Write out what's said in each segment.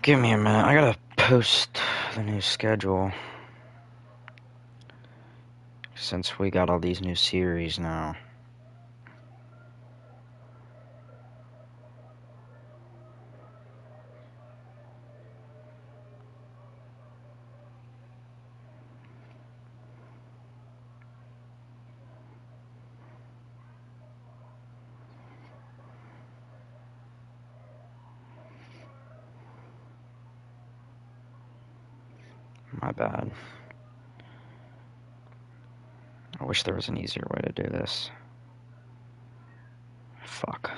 Give me a minute. I gotta post the new schedule. Since we got all these new series now. My bad. I wish there was an easier way to do this. Fuck.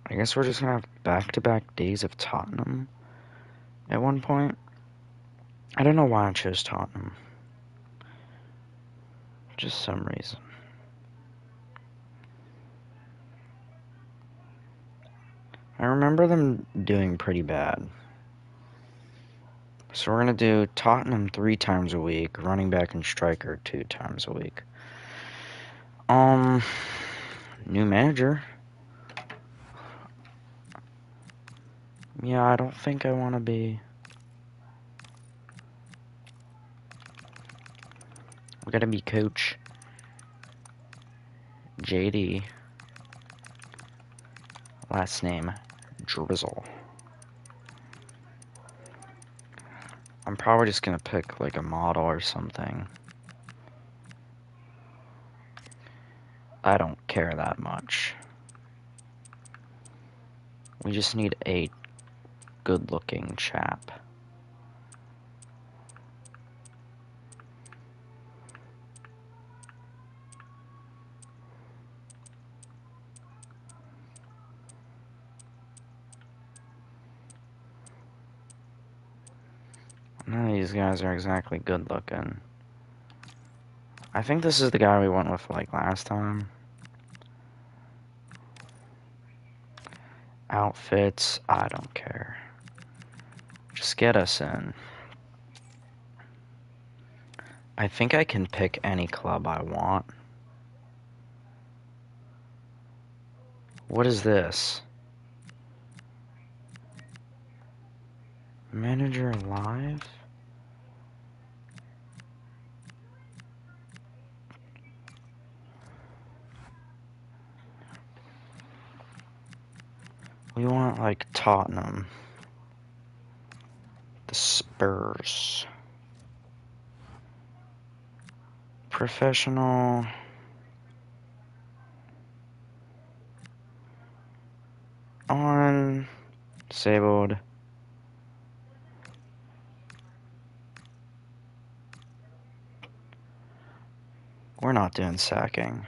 I guess we're just gonna have back-to-back days of Tottenham at one point. I don't know why I chose Tottenham. Just some reason. I remember them doing pretty bad. So we're gonna do Tottenham 3 times a week, running back and striker 2 times a week. New manager. Yeah, I don't think I want to be. We gotta be Coach JD. Last name Drizzle. I'm probably just gonna pick like a model or something. I don't care that much. We just need a good-looking chap. None of these guys are exactly good-looking. I think this is the guy we went with like last time. Outfits, I don't care. Just get us in. I think I can pick any club I want. What is this? Manager live? We want like Tottenham. The Spurs. Professional. On. Disabled. We're not doing sacking.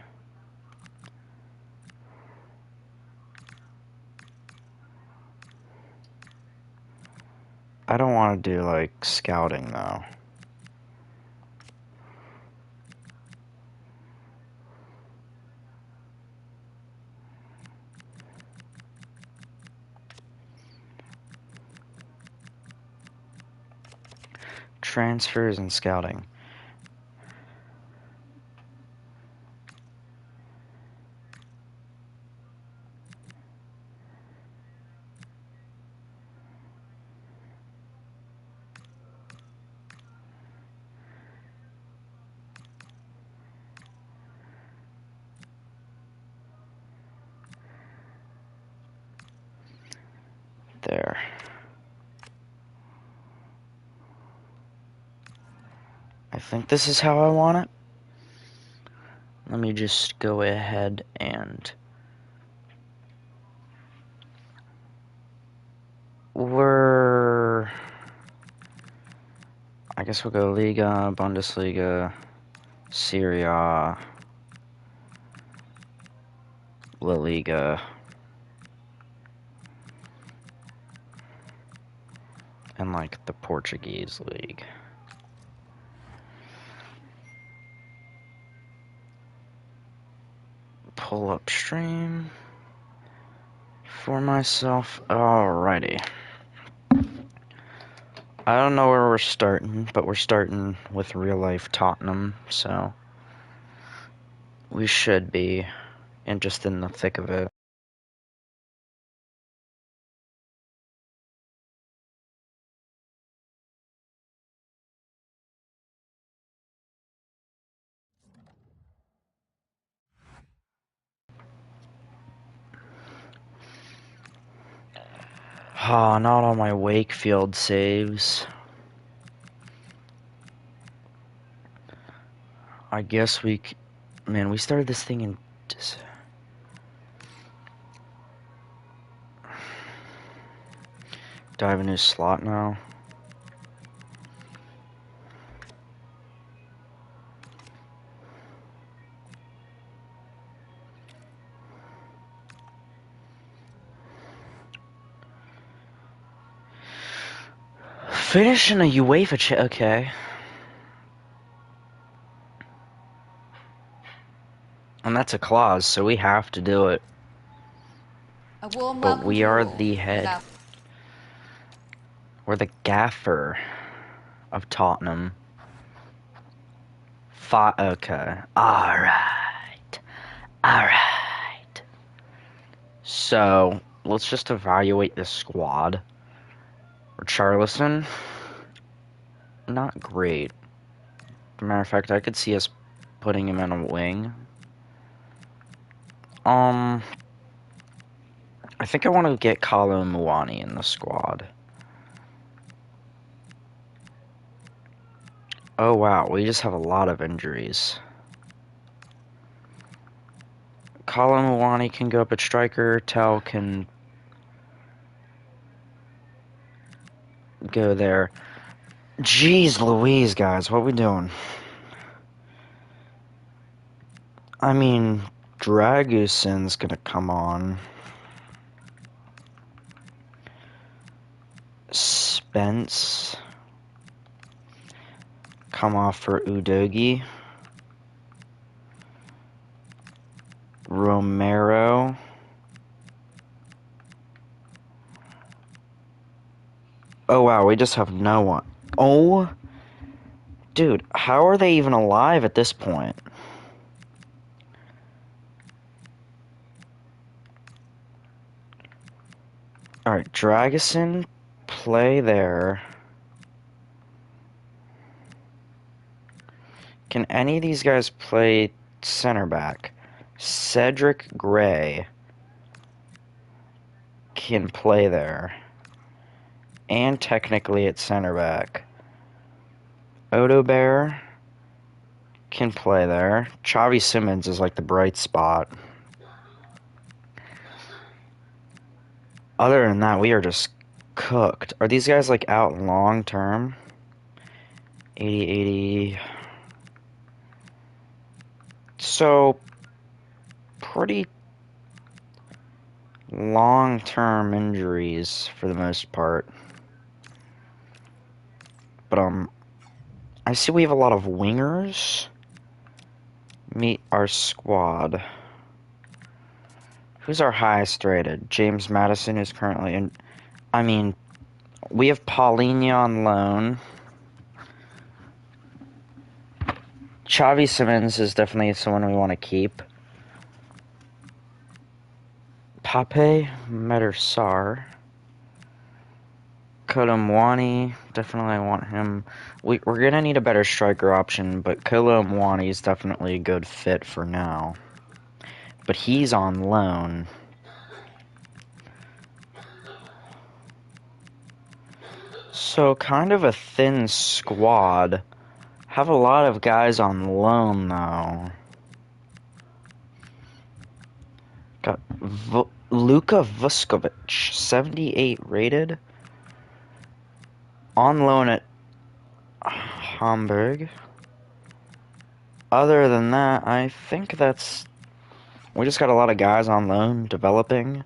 I don't want to do like scouting though. Transfers and scouting. There. I think this is how I want it. Let me just go ahead and I guess we'll go Liga, Bundesliga, Serie A, La Liga, in like the Portuguese league. Pull up stream for myself. Alrighty. I don't know where we're starting, but we're starting with real life Tottenham, so we should be just in the thick of it. Ah, not all my Wakefield saves. I guess man, we started this thing in do I have a new slot now? Finish in a UEFA okay. And that's a clause, so we have to do it. But we are the head. We're the gaffer of Tottenham. Okay. Alright. Alright. So, let's just evaluate this squad. Richarlison, not great. As a matter of fact, I could see us putting him in a wing. I think I want to get Kalo Muani in the squad. Oh wow, we just have a lot of injuries. Kalo Muani can go up at striker, Tel can go there. Jeez Louise, guys, what we doing? I mean, Draguson's gonna come on. Spence come off for Udogi. Romero. Oh wow, we just have no one. Oh, dude, how are they even alive at this point? Alright, Dragusin, play there. Can any of these guys play center back? Cedric Gray can play there. And technically at center back. Odo Bear can play there. Xavi Simmons is like the bright spot. Other than that, we are just cooked. Are these guys like out long term? 80. So, pretty long-term injuries for the most part. But, I see we have a lot of wingers. Meet our squad. Who's our highest rated? James Madison is currently in... I mean, we have Paulinho on loan. Xavi Simmons is definitely someone we want to keep. Pape Medersar. Kolomwani, definitely want him. We're gonna need a better striker option, but Kolomwani is definitely a good fit for now. But he's on loan. So, kind of a thin squad. Have a lot of guys on loan, though. Got Luka Vuskovic, 78 rated. On loan at Hamburg. Other than that, I think that's... We just got a lot of guys on loan, developing.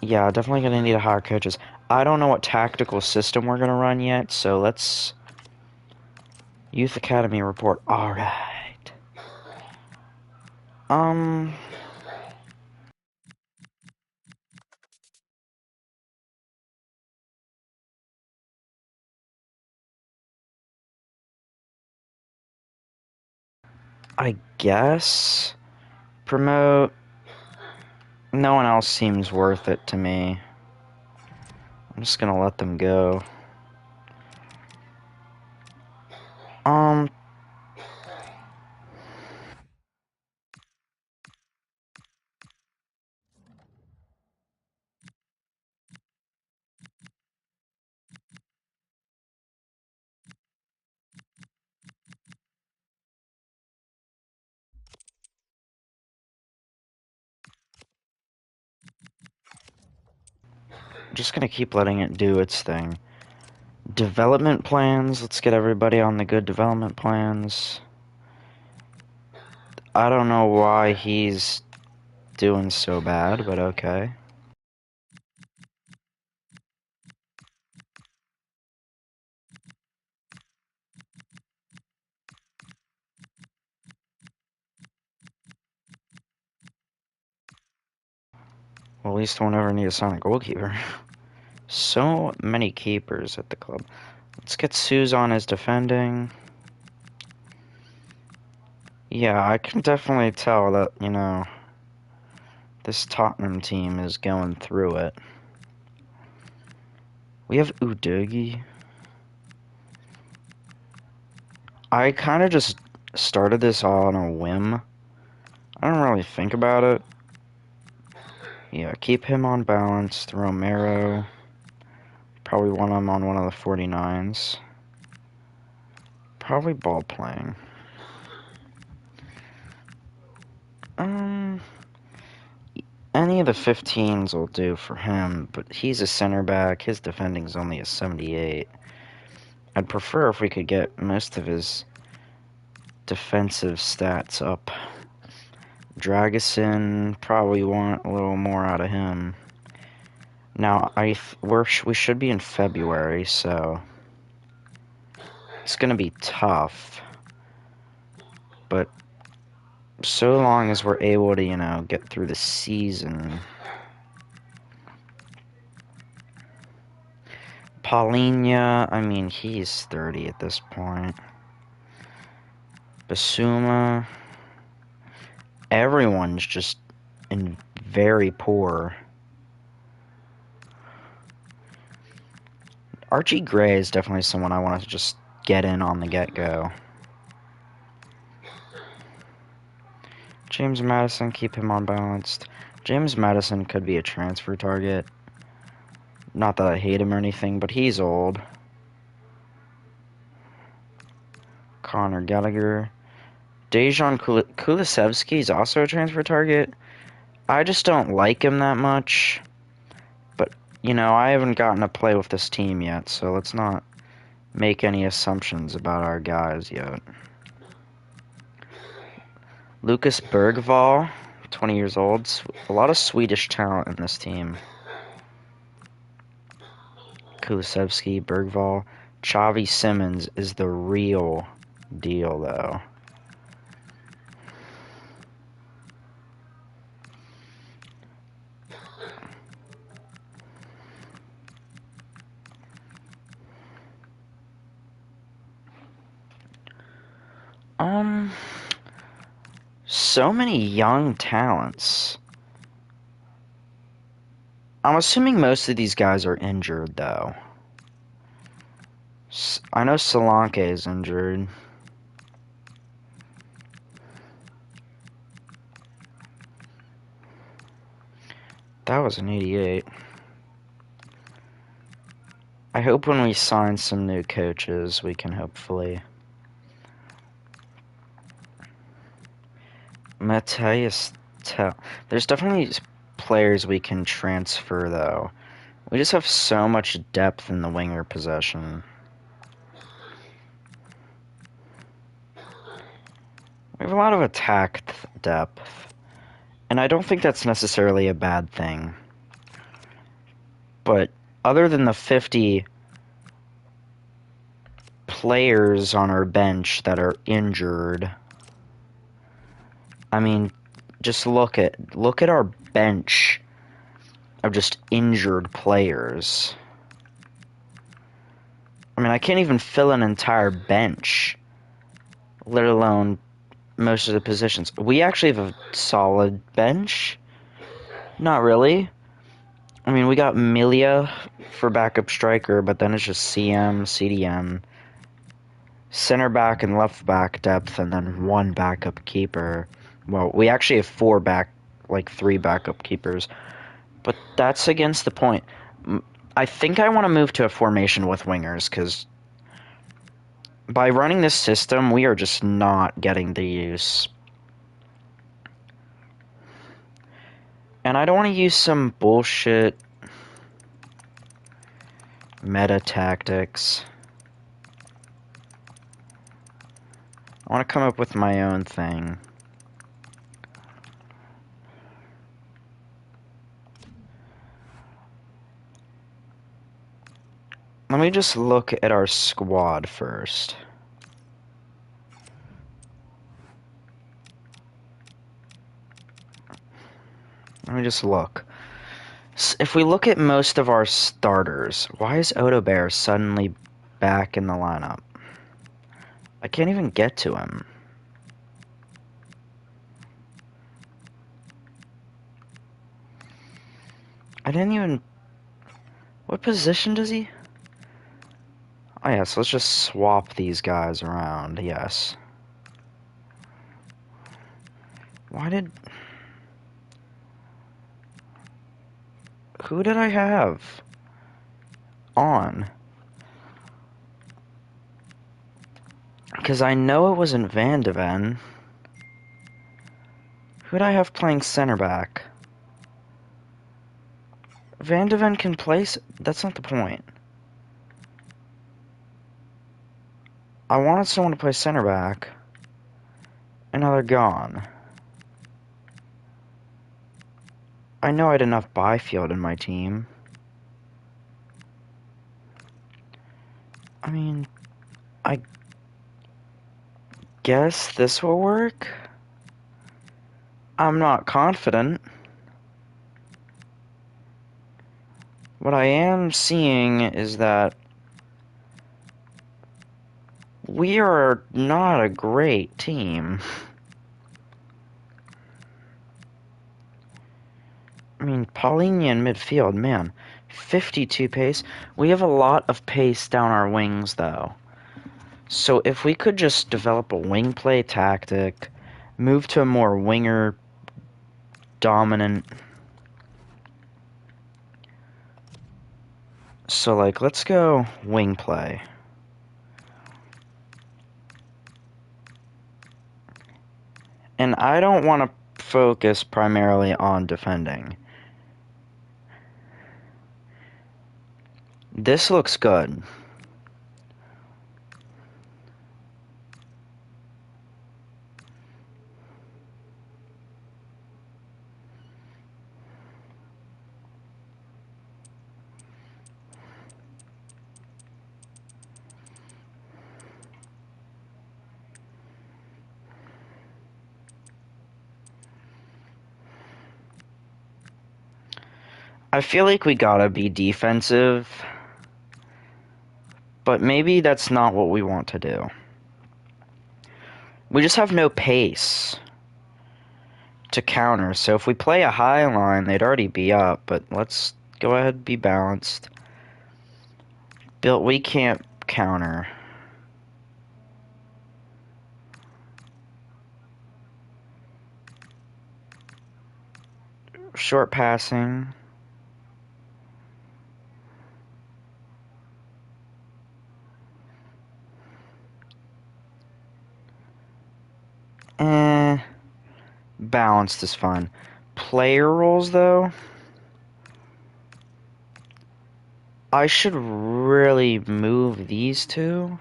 Yeah, definitely gonna need to hire coaches. I don't know what tactical system we're gonna run yet, so let's Youth Academy report. All right. Um, I guess promote. No one else seems worth it to me. I'm just gonna let them go. Um, just gonna keep letting it do its thing. Development plans. Let's get everybody on the good development plans. I don't know why he's doing so bad, but okay. Well, at least we'll never need a Sonic goalkeeper. So many keepers at the club. Let's get Suzon as defending. Yeah, I can definitely tell that, this Tottenham team is going through it. We have Udogi. I kind of just started this all on a whim. I don't really think about it. Yeah, keep him on balance. Romero. Probably want him on one of the 49s. Probably ball playing. Um, any of the 15s will do for him, but he's a center back. His defending's only a 78. I'd prefer if we could get most of his defensive stats up. Dragusin, probably want a little more out of him. Now, we should be in February, so it's gonna be tough. But so long as we're able to, get through the season. Paulinha, I mean, he's 30 at this point. Basuma, everyone's just very poor. Archie Gray is definitely someone I want to just get in on the get-go. James Madison, keep him unbalanced. James Madison could be a transfer target. Not that I hate him or anything, but he's old. Connor Gallagher. Dejan Kulisevsky is also a transfer target. I just don't like him that much. But, I haven't gotten to play with this team yet, so let's not make any assumptions about our guys yet. Lucas Bergvall, 20 years old. A lot of Swedish talent in this team. Kulisevsky, Bergvall. Xavi Simmons is the real deal, though. So many young talents. I'm assuming most of these guys are injured, though. I know Solanke is injured. That was an 88. I hope when we sign some new coaches, we can hopefully... Matthias There's definitely players we can transfer, though. We just have so much depth in the winger possession. We have a lot of attack depth. And I don't think that's necessarily a bad thing. But other than the 50 players on our bench that are injured, I mean, just look at our bench of just injured players. I mean, I can't even fill an entire bench, let alone most of the positions. We actually have a solid bench. Not really. I mean, we got Milia for backup striker, but then it's just CM, CDM, center back and left back depth, and then one backup keeper. Well, we actually have three backup keepers, but that's against the point. I think I want to move to a formation with wingers, because by running this system, we are just not getting the use. And I don't want to use some bullshit meta tactics. I want to come up with my own thing. Let me just look at our squad first. Let me just look. If we look at most of our starters, why is Odo Bear suddenly back in the lineup? I can't even get to him. I didn't even... What position does he... Oh, yes, let's just swap these guys around, yes. Why did... Who did I have on? Because I know it wasn't Van de Ven. Who did I have playing center back? Van de Ven can play... That's not the point. I wanted someone to play center back. And now they're gone. I know I had enough Byfield in my team. I mean, I guess this will work? I'm not confident. What I am seeing is that we are not a great team. I mean, Paulinho in midfield, man. 52 pace. We have a lot of pace down our wings, though. So if we could just develop a wing play tactic, move to a more winger dominant... So, like, let's go wing play. And I don't want to focus primarily on defending. This looks good. I feel like we gotta be defensive, but maybe that's not what we want to do. We just have no pace to counter, so if we play a high line, they'd already be up, but let's go ahead and be balanced. We can't counter. Short passing. Balanced is fun. Player roles, though, I should really move these two.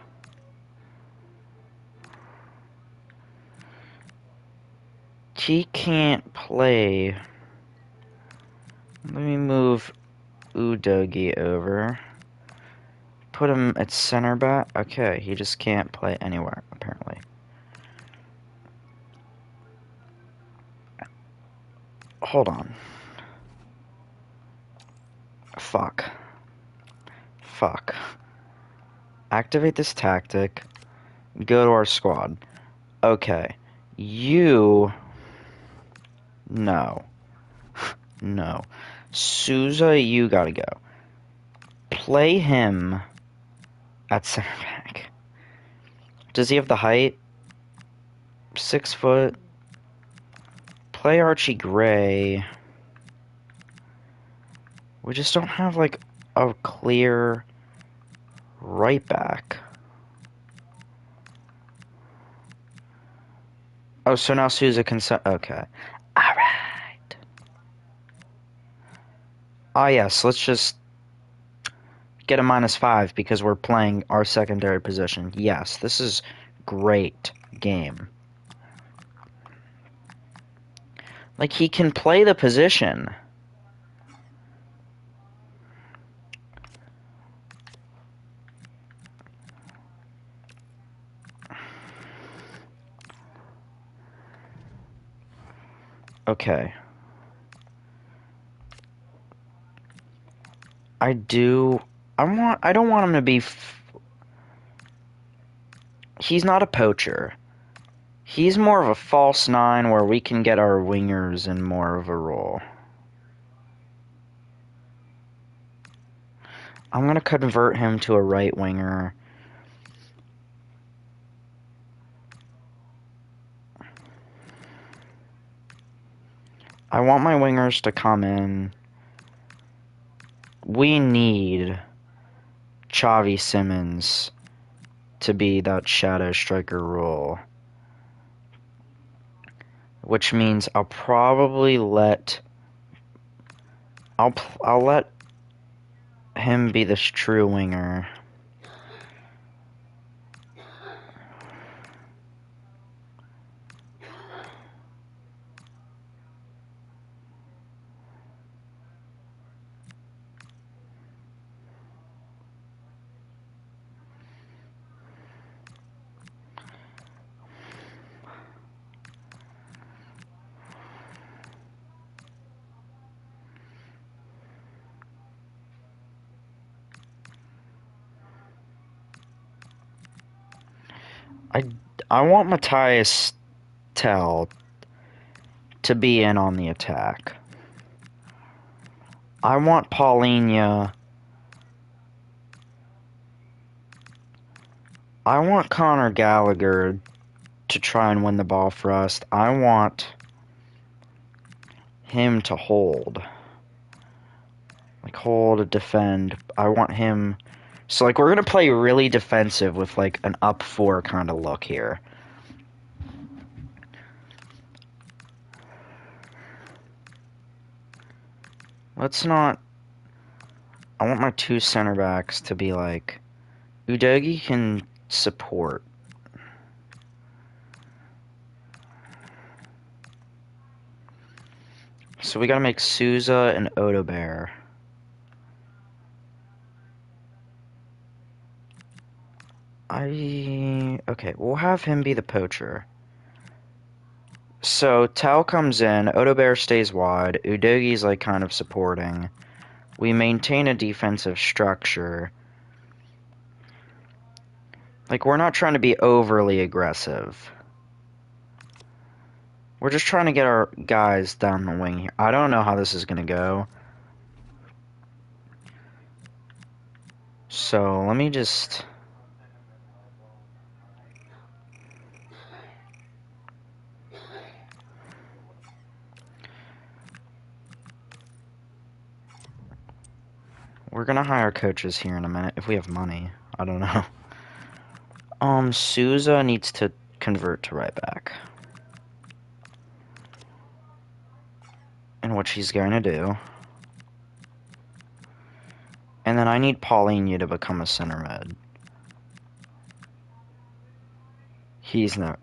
He can't play. Let me move Udogi over. Put him at center back. Okay, he just can't play anywhere, apparently. Hold on. Fuck. Fuck. Activate this tactic. Go to our squad. Okay. You... No. No. Souza, you gotta go. Play him at center back. Does he have the height? 6 foot. Play Archie Gray. We just don't have, like, a clear right back. Oh, so now Souza can... Okay. Alright. Ah, yes, let's just get a -5 because we're playing our secondary position. Yes, this is great game. Like, he can play the position. Okay. I don't want him to be... He's not a poacher. He's more of a false 9 where we can get our wingers in more of a role. I'm going to convert him to a right winger. I want my wingers to come in. We need Xavi Simmons to be that shadow striker role. Which means I'll probably let... I'll let him be this true winger. I want Matthias Tell to be in on the attack. I want Paulinho. I want Conor Gallagher to try and win the ball for us. I want him to hold. Like, hold, defend. I want him... So, like, we're going to play really defensive with, like, an up 4 kind of look here. Let's not... I want my 2 center backs to be, like... Udogi can support. So we gotta make Souza and Odobear. Okay, we'll have him be the poacher. So, Tao comes in, Odobear stays wide, Udogi's, like, kind of supporting. We maintain a defensive structure. Like, we're not trying to be overly aggressive. We're just trying to get our guys down the wing here. I don't know how this is gonna go. So, let me just... We're gonna hire coaches here in a minute, if we have money. I don't know. Souza needs to convert to right back. And what she's going to do. And then I need Paulinho to become a center mid. He's not...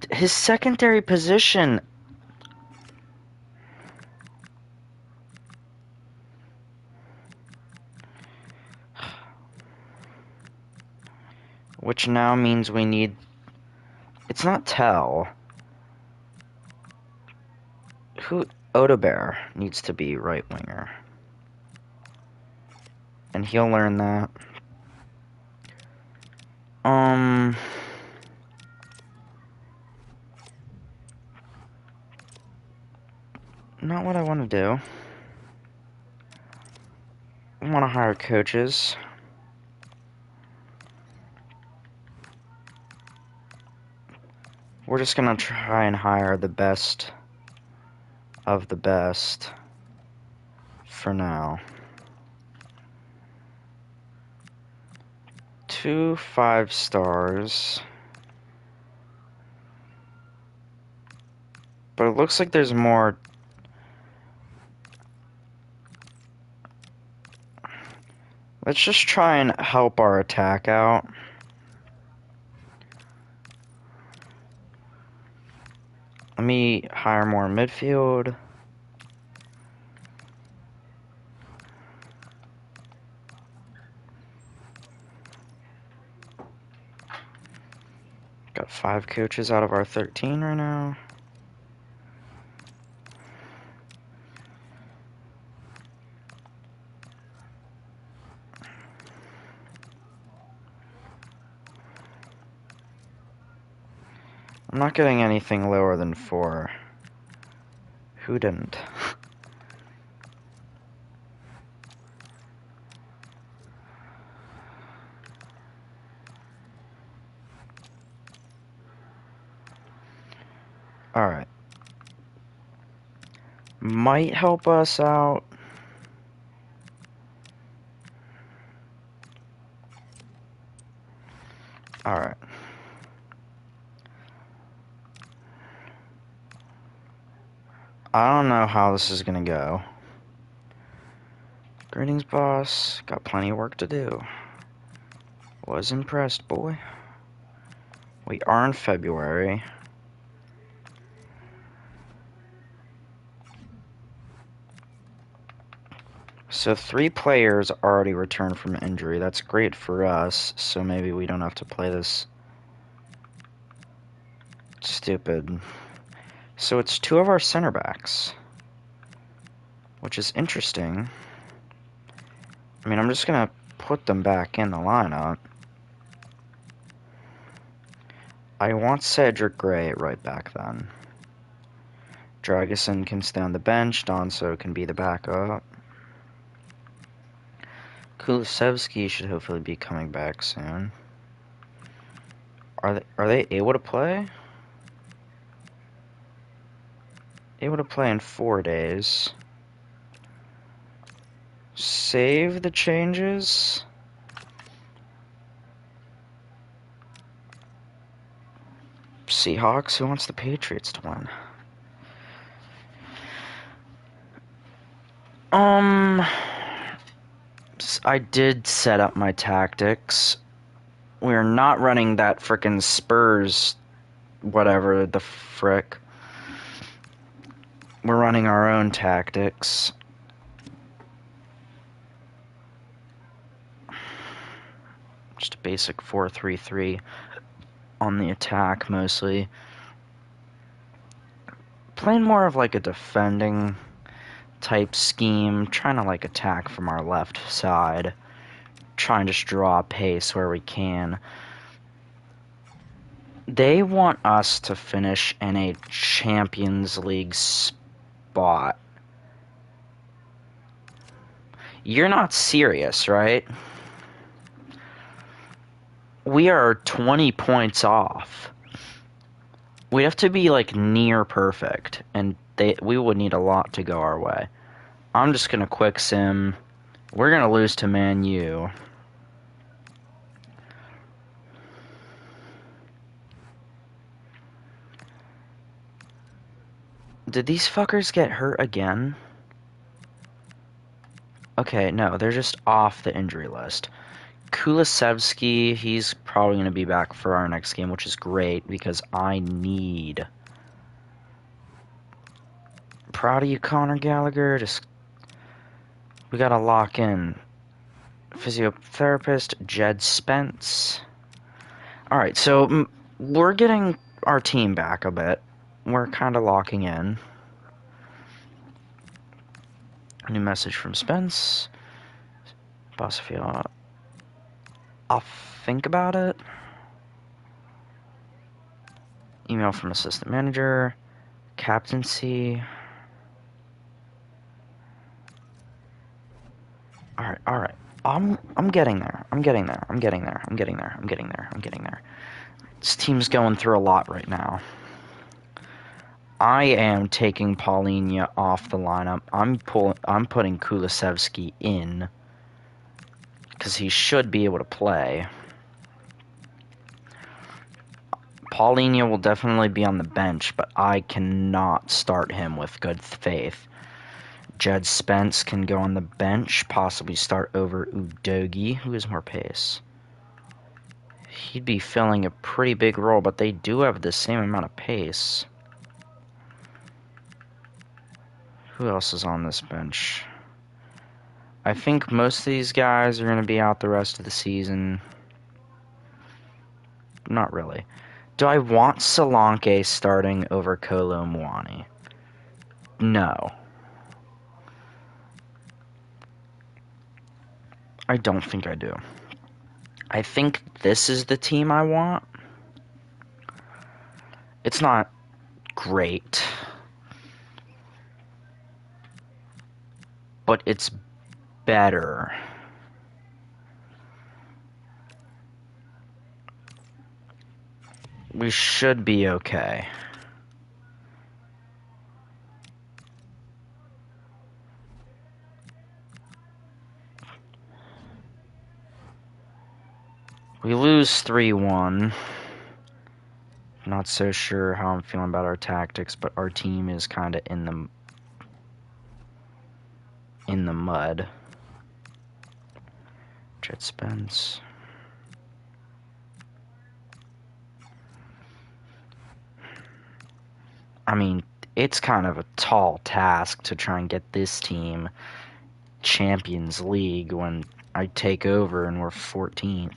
His secondary position... which now means we need... It's not Tell. Who... Odebear needs to be right winger. And he'll learn that. Not what I want to do. I want to hire coaches. We're just gonna try and hire the best of the best for now. 2 5-stars. But it looks like there's more. Let's just try and help our attack out. Let me hire more midfield. Got 5 coaches out of our 13 right now. I'm not getting anything lower than 4. Who didn't? Alright. Might help us out. Alright. I don't know how this is gonna go. Greetings, boss. Got plenty of work to do. Was impressed, boy. We are in February. So 3 players already returned from injury. That's great for us, so maybe we don't have to play this stupid. So it's 2 of our center backs, which is interesting. I mean, I'm just gonna put them back in the lineup. I want Cedric Gray right back then. Dragusin can stay on the bench. Donso can be the backup. Kulusevski should hopefully be coming back soon. Are they able to play? Able to play in 4 days. Save the changes. Seahawks, who wants the Patriots to win? I did set up my tactics. We're not running that frickin' Spurs, whatever the frick. We're running our own tactics. Just a basic 4-3-3 on the attack, mostly. Playing more of like a defending type scheme, trying to like attack from our left side, trying to just draw pace where we can. They want us to finish in a Champions League spot. You're not serious, right? We are 20 points off. We'd have to be like near perfect, and we would need a lot to go our way. I'm just gonna quick sim. We're gonna lose to Man U. Did these fuckers get hurt again? Okay, no, they're just off the injury list. Kulusevski, he's probably going to be back for our next game, which is great because I need... Proud of you, Conor Gallagher. We got to lock in. Physiotherapist, Jed Spence. Alright, so we're getting our team back a bit. We're kind of locking in. New message from Spence. Bossfield. I'll think about it. Email from assistant manager. Captaincy. Alright. I'm getting there. I'm getting there. This team's going through a lot right now. I am taking Paulinia off the lineup. I'm putting Kulusevski in because he should be able to play. Paulinia will definitely be on the bench, but I cannot start him with good faith. Jed Spence can go on the bench, possibly start over Udogi, who has more pace. He'd be filling a pretty big role, but they do have the same amount of pace. Who else is on this bench? I think most of these guys are going to be out the rest of the season. Not really. Do I want Solanke starting over Kolo Muani? No. I don't think I do. I think this is the team I want. It's not great, but it's better. We should be okay. We lose 3-1. Not so sure how I'm feeling about our tactics, but our team is kind of in the mud. Jet Spence. I mean, it's kind of a tall task to try and get this team Champions League when I take over and we're 14th.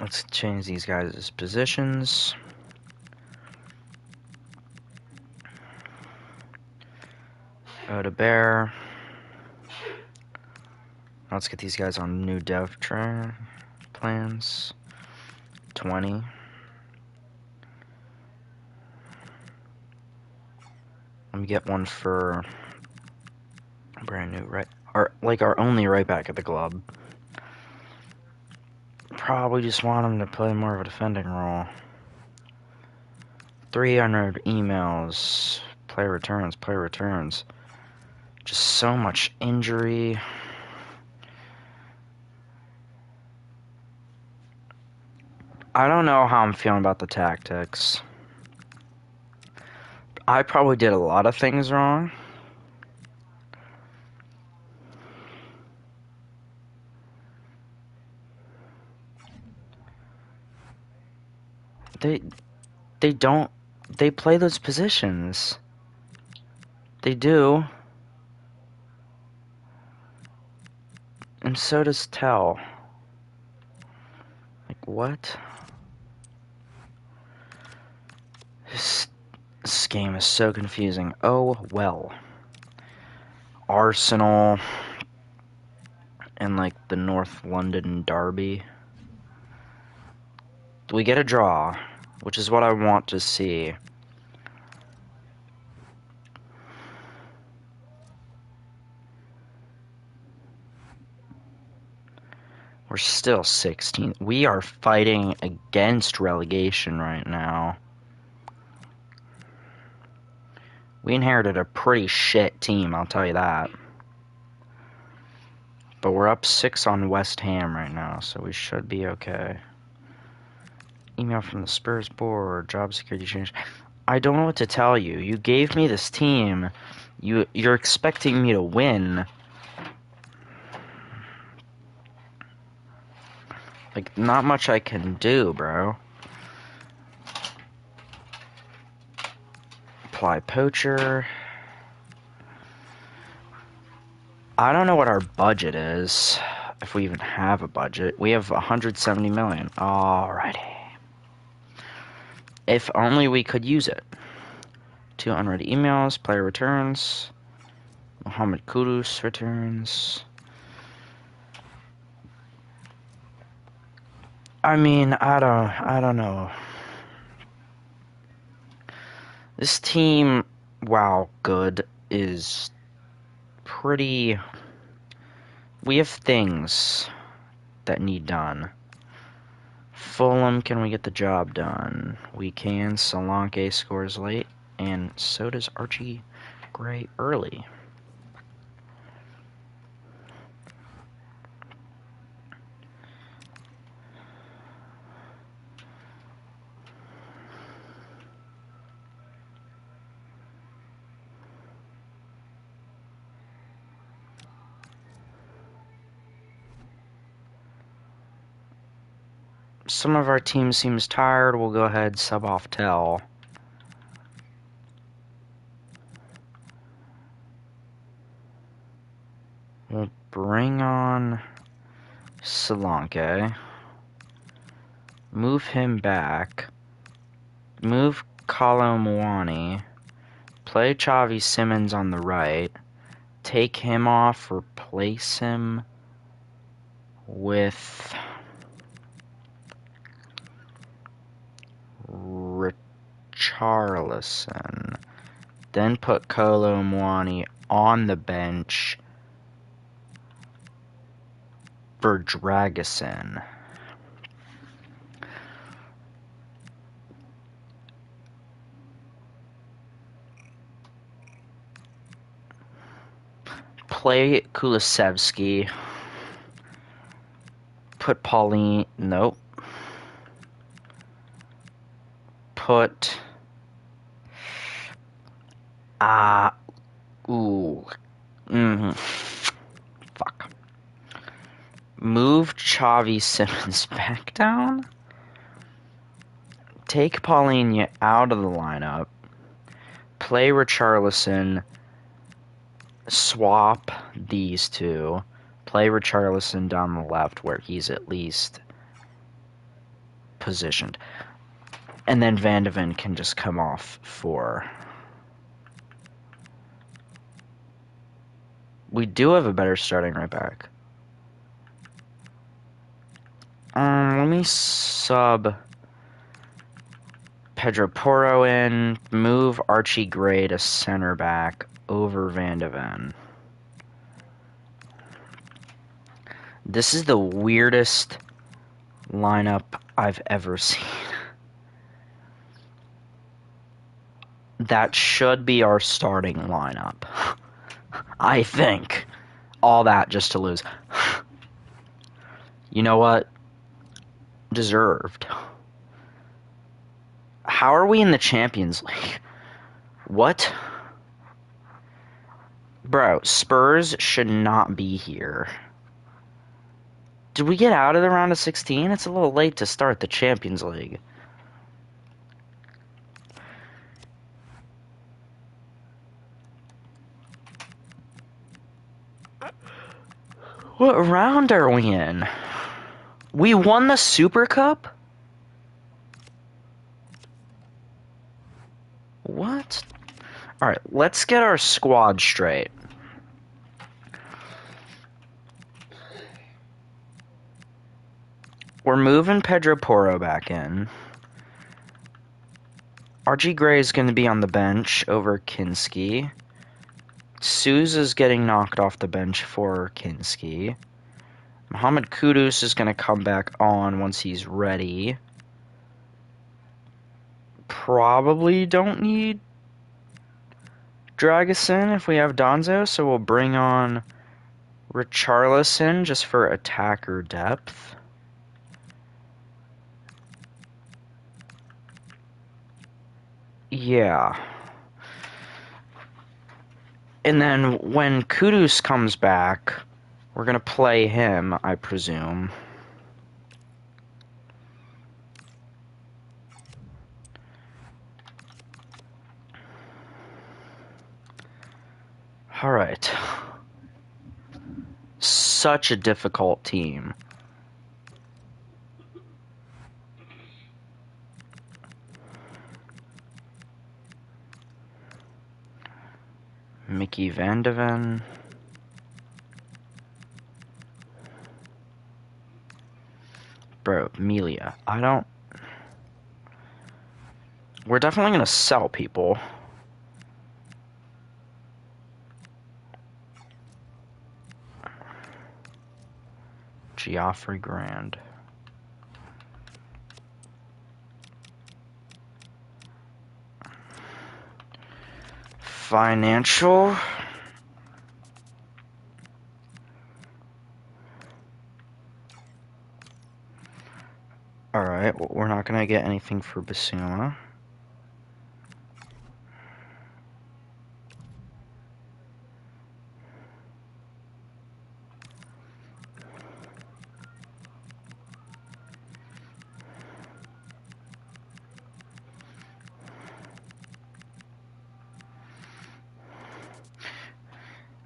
Let's change these guys' positions. Oda Bear. Let's get these guys on new dev plans. 20. Let me get one for brand new our only right back at the club. Probably just want him to play more of a defending role. 300 emails. Player returns. Just so much injury. I don't know how I'm feeling about the tactics. I probably did a lot of things wrong. They play those positions. They do. And so does Tell. Like, what? This game is so confusing. Oh, well. Arsenal and, like, the North London derby. We get a draw, which is what I want to see. We're still 16th. We are fighting against relegation right now. We inherited a pretty shit team, I'll tell you that. But we're up 6 on West Ham right now, so we should be okay. Email from the Spurs board, job security change. I don't know what to tell you. You gave me this team. You're expecting me to win. Like, not much I can do, bro. Apply poacher. I don't know what our budget is, if we even have a budget. We have 170 million. Alrighty. If only we could use it. 2 unread emails, player returns. Mohammed Kudus returns. I mean, I don't know. This team, while good, is pretty... We have things that need done. Fulham, can we get the job done? We can. Solanke scores late, and so does Archie Gray early. Some of our team seems tired. We'll go ahead, sub off Tell. We'll bring on Solanke. Move him back. Move Kalo Mwani. Play Xavi Simmons on the right. Take him off. Replace him with Richarlison. Then put Kolo Muani on the bench for Dragusin. Play Kulusevski. Put Pauline. Nope. Put. Fuck. Move Xavi Simmons back down. Take Pauline out of the lineup. Play Richarlison. Swap these two. Play Richarlison down the left where he's at least positioned. And then Van de Ven can just come off for... We do have a better starting right back. Let me sub Pedro Porro in. Move Archie Gray to center back over Van de Ven. This is the weirdest lineup I've ever seen. That should be our starting lineup. I think. All that just to lose. You know what? Deserved. How are we in the Champions League? What? Bro, Spurs should not be here. Did we get out of the round of 16? It's a little late to start the Champions League. What round are we in? We won the Super Cup? What? Alright, let's get our squad straight. We're moving Pedro Porro back in. RG Gray is going to be on the bench over Kinski. Sousa's getting knocked off the bench for Kinski. Mohammed Kudus is going to come back on once he's ready. Probably don't need Dragusin if we have Donzo, so we'll bring on Richarlison just for attacker depth. Yeah. And then when Kudus comes back, we're going to play him, I presume. Alright. Such a difficult team. Mickey Van de Ven. Bro, Melia. I don't... We're definitely gonna sell people. Geoffrey Grand. Financial. Alright, well, we're not gonna get anything for Basuma.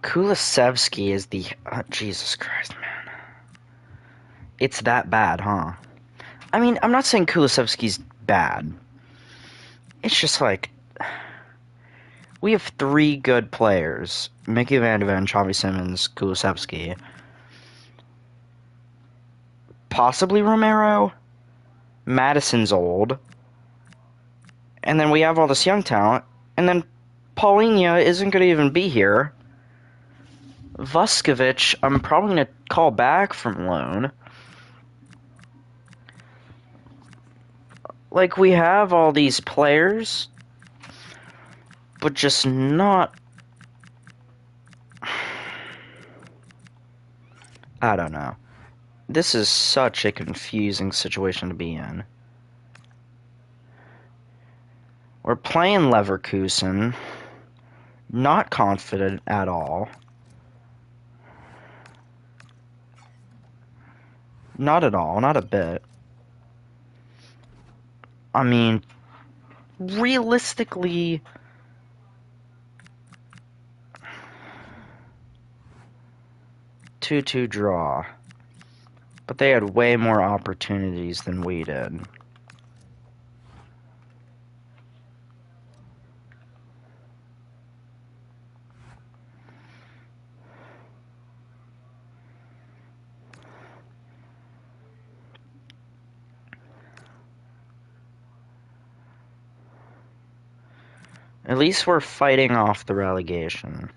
Kulusevski is the... Jesus Christ, man. It's that bad, huh? I mean, I'm not saying Kulusevski's bad. It's just like... We have 3 good players. Mickey Van de Ven, Xavi Simons, Kulusevski. Possibly Romero. Madison's old. And then we have all this young talent. And then Paulinho isn't going to even be here. Vuskovic, I'm probably going to call back from loan. Like, we have all these players, but just not... I don't know. This is such a confusing situation to be in. We're playing Leverkusen. Not confident at all. Not at all, not a bit. I mean, realistically... 2-2 draw. But they had way more opportunities than we did. At least we're fighting off the relegation.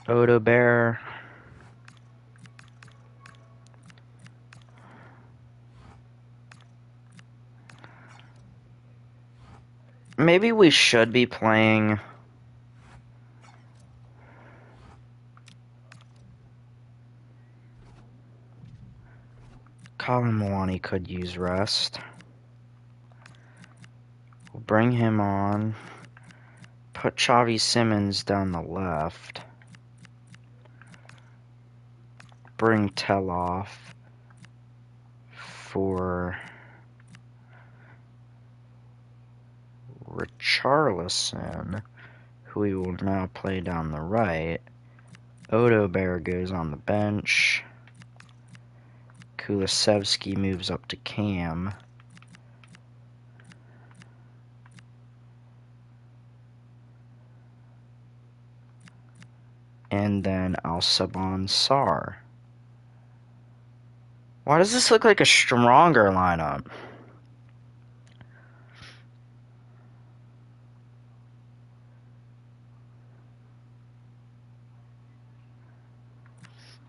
Odo Bear. Maybe we should be playing... Colin Milani could use rest. We'll bring him on. Put Xavi Simons down the left. Bring Tell off for Richarlison, who we will now play down the right. Odo Bear goes on the bench. Kulusevski moves up to Cam. And then I'll sub on Sar. Why does this look like a stronger lineup?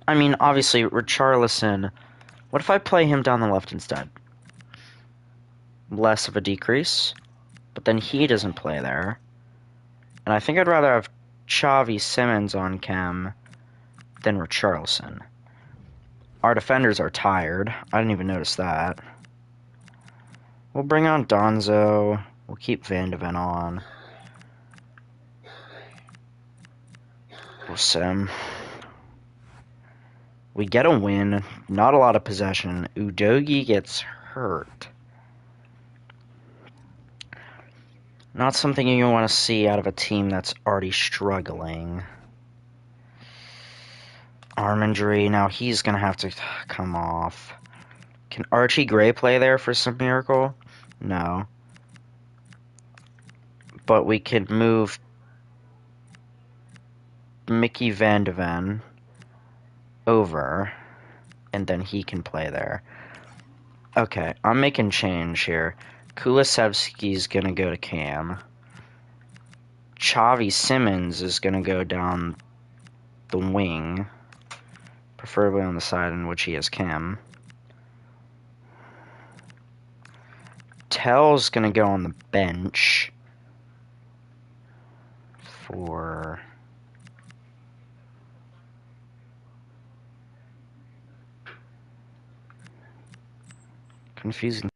I mean, obviously, Richarlison... What if I play him down the left instead? Less of a decrease. But then he doesn't play there. And I think I'd rather have Xavi Simons on Cam than Richarlison. Our defenders are tired. I didn't even notice that. We'll bring on Donzo. We'll keep Van de Ven on. We'll sim. We get a win. Not a lot of possession. Udogi gets hurt. Not something you want to see out of a team that's already struggling. Arm injury, now he's gonna have to come off. Can Archie Gray play there for some miracle? No. But we could move Mickey Van de Ven over, and then he can play there. Okay, I'm making change here. Kulisevsky's gonna go to Cam. Xavi Simmons is gonna go down the wing, preferably on the side in which he has Cam. Tell's gonna go on the bench for confusing.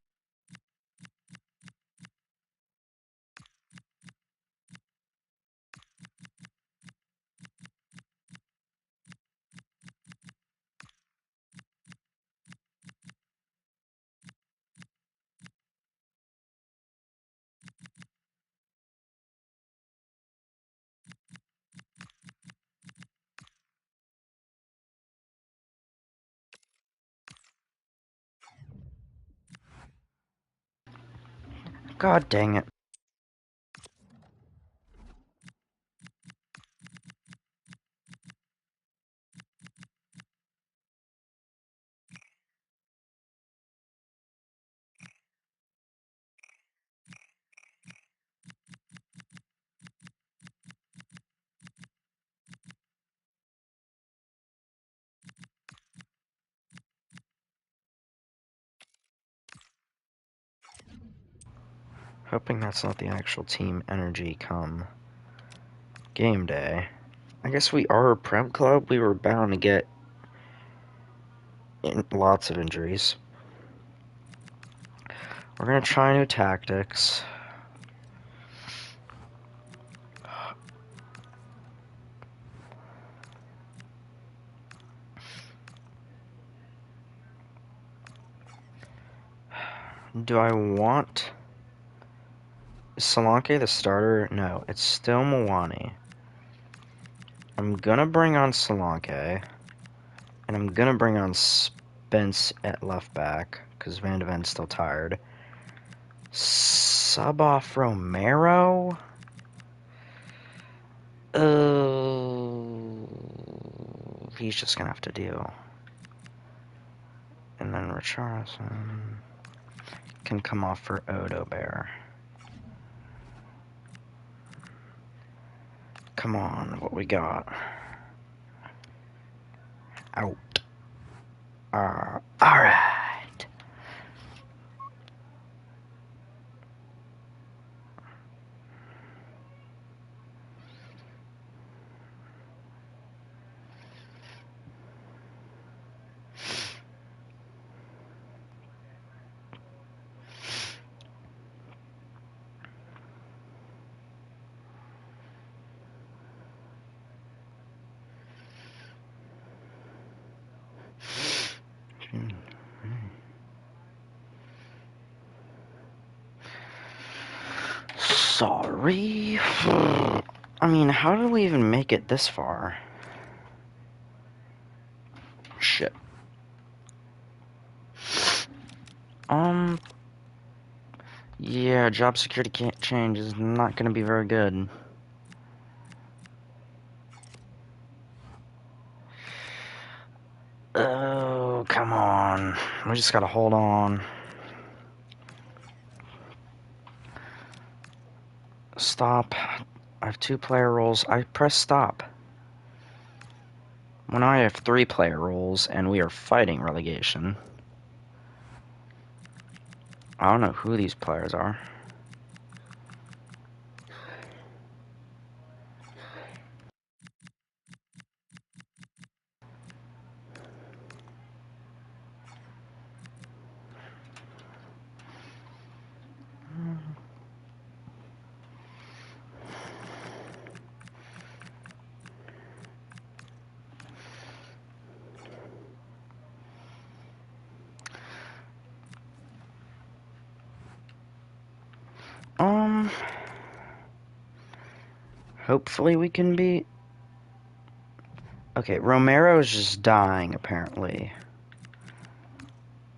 God dang it. Hoping that's not the actual team energy come game day. I guess we are a Prem club. We were bound to get lots of injuries. We're going to try new tactics. Do I want Solanke the starter? No, it's still Mwani. I'm going to bring on Solanke. And I'm going to bring on Spence at left back, because Van de Ven's still tired. Sub off Romero? He's just going to have to deal. And then Richarlison can come off for Odo Bear. Come on, what we got? Out. Alright. Sorry. I mean, how did we even make it this far? Shit. Yeah, job security can't change is not gonna be very good. Oh, come on. We just gotta hold on. Stop. I have 2 player roles. I press stop. When I have 3 player roles and we are fighting relegation. I don't know who these players are. Um, Hopefully we can beat... Okay, Romero's just dying, apparently.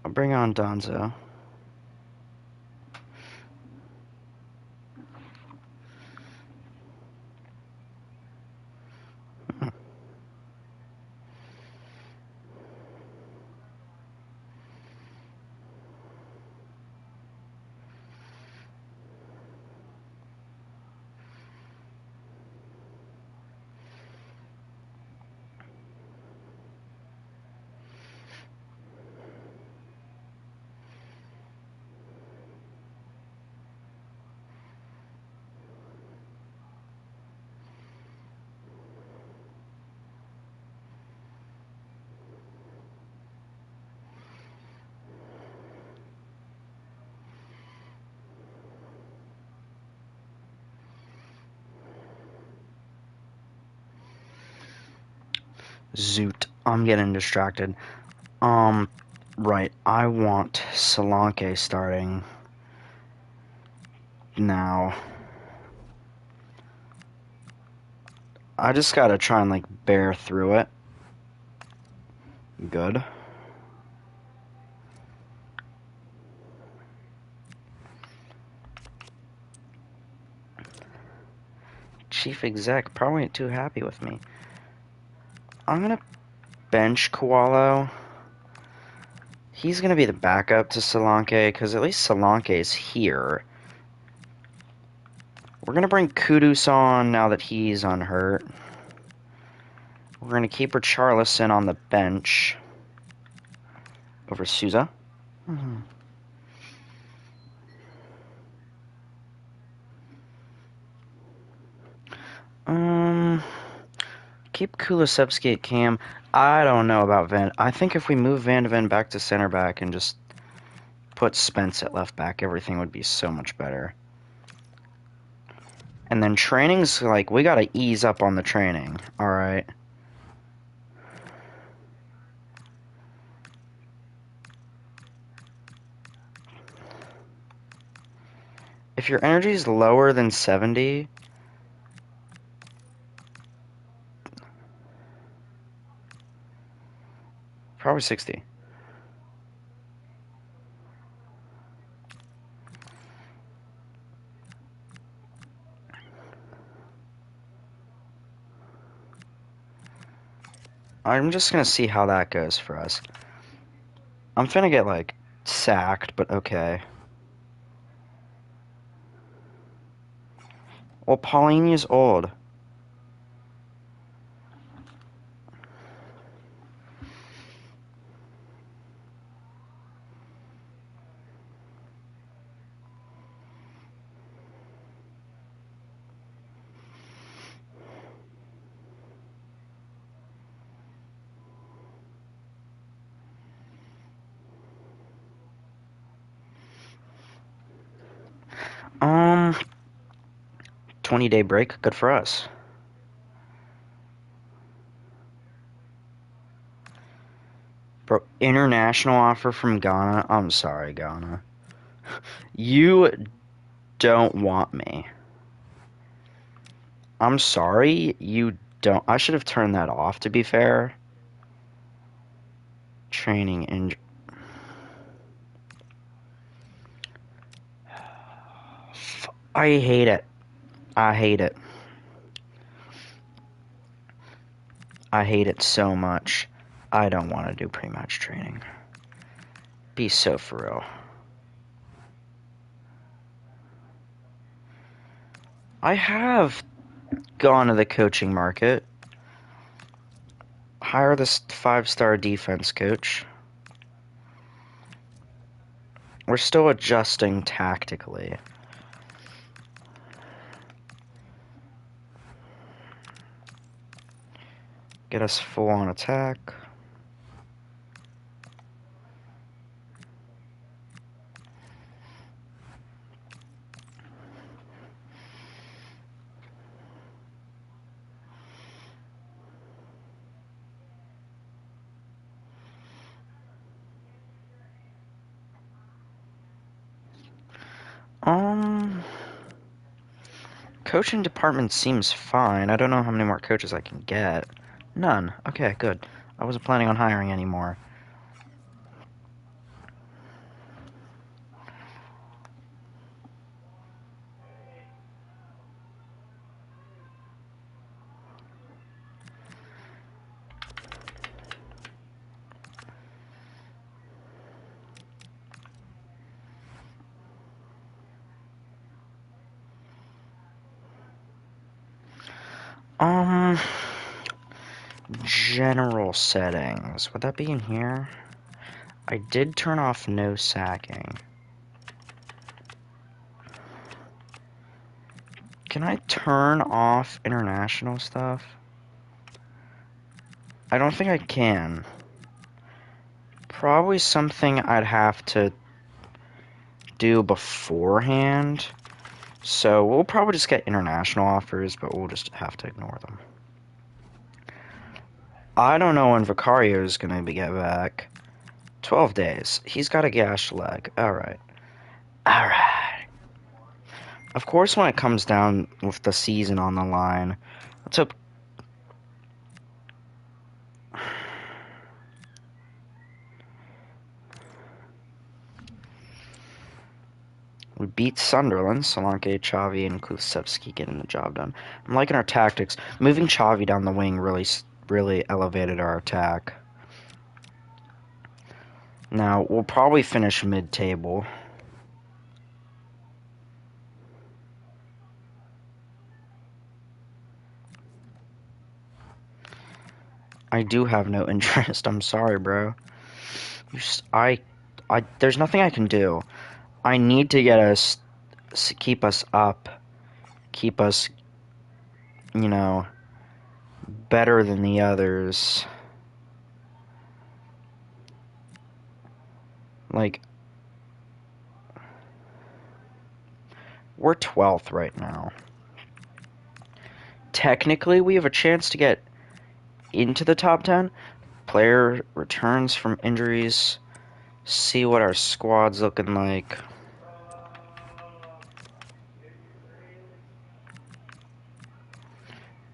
I'll bring on Donzo. Zoot. I'm getting distracted. Right. I want Solanke starting now. I just gotta try and, like, bear through it. Good. Chief exec probably ain't too happy with me. I'm gonna bench Koalo. He's gonna be the backup to Solanke, because at least Solanke is here. We're gonna bring Kudus on now that he's unhurt. We're gonna keep Richarlison on the bench over Souza. Keep Kulusevski at cam. I don't know about Van. I think if we move Van de Ven back to center back and just put Spence at left back, everything would be so much better. And then training's like, we gotta ease up on the training. Alright. If your energy is lower than 70, probably 60. I'm just gonna see how that goes for us. I'm finna get, like, sacked, but okay. Well, Paulini's old. Um, 20-day break, good for us. Bro, international offer from Ghana. I'm sorry, Ghana. You don't want me. I'm sorry, you don't. I should have turned that off, to be fair. Training and... I hate it. I hate it. I hate it so much. I don't want to do pre-match training. Be so for real. I have gone to the coaching market. Hire this 5-star defense coach. We're still adjusting tactically. Get us full on attack. Coaching department seems fine. I don't know how many more coaches I can get. None. Okay, good. I wasn't planning on hiring anymore. General settings. Would that be in here? I did turn off no sacking. Can I turn off international stuff? I don't think I can. Probably something I'd have to do beforehand. So we'll probably just get international offers, but we'll just have to ignore them. I don't know when Vicario is going to get back. 12 days. He's got a gashed leg. Alright. Alright. Of course, when it comes down with the season on the line, let's hope. We beat Sunderland. Solanke, Xavi, and Kulusevski getting the job done. I'm liking our tactics. Moving Xavi down the wing really elevated our attack. Now, we'll probably finish mid-table. I do have no interest. I'm sorry, bro. There's nothing I can do. I need to get us, keep us up, keep us, you know, better than the others. Like, we're 12th right now. Technically, we have a chance to get into the top 10. Player returns from injuries. See what our squad's looking like.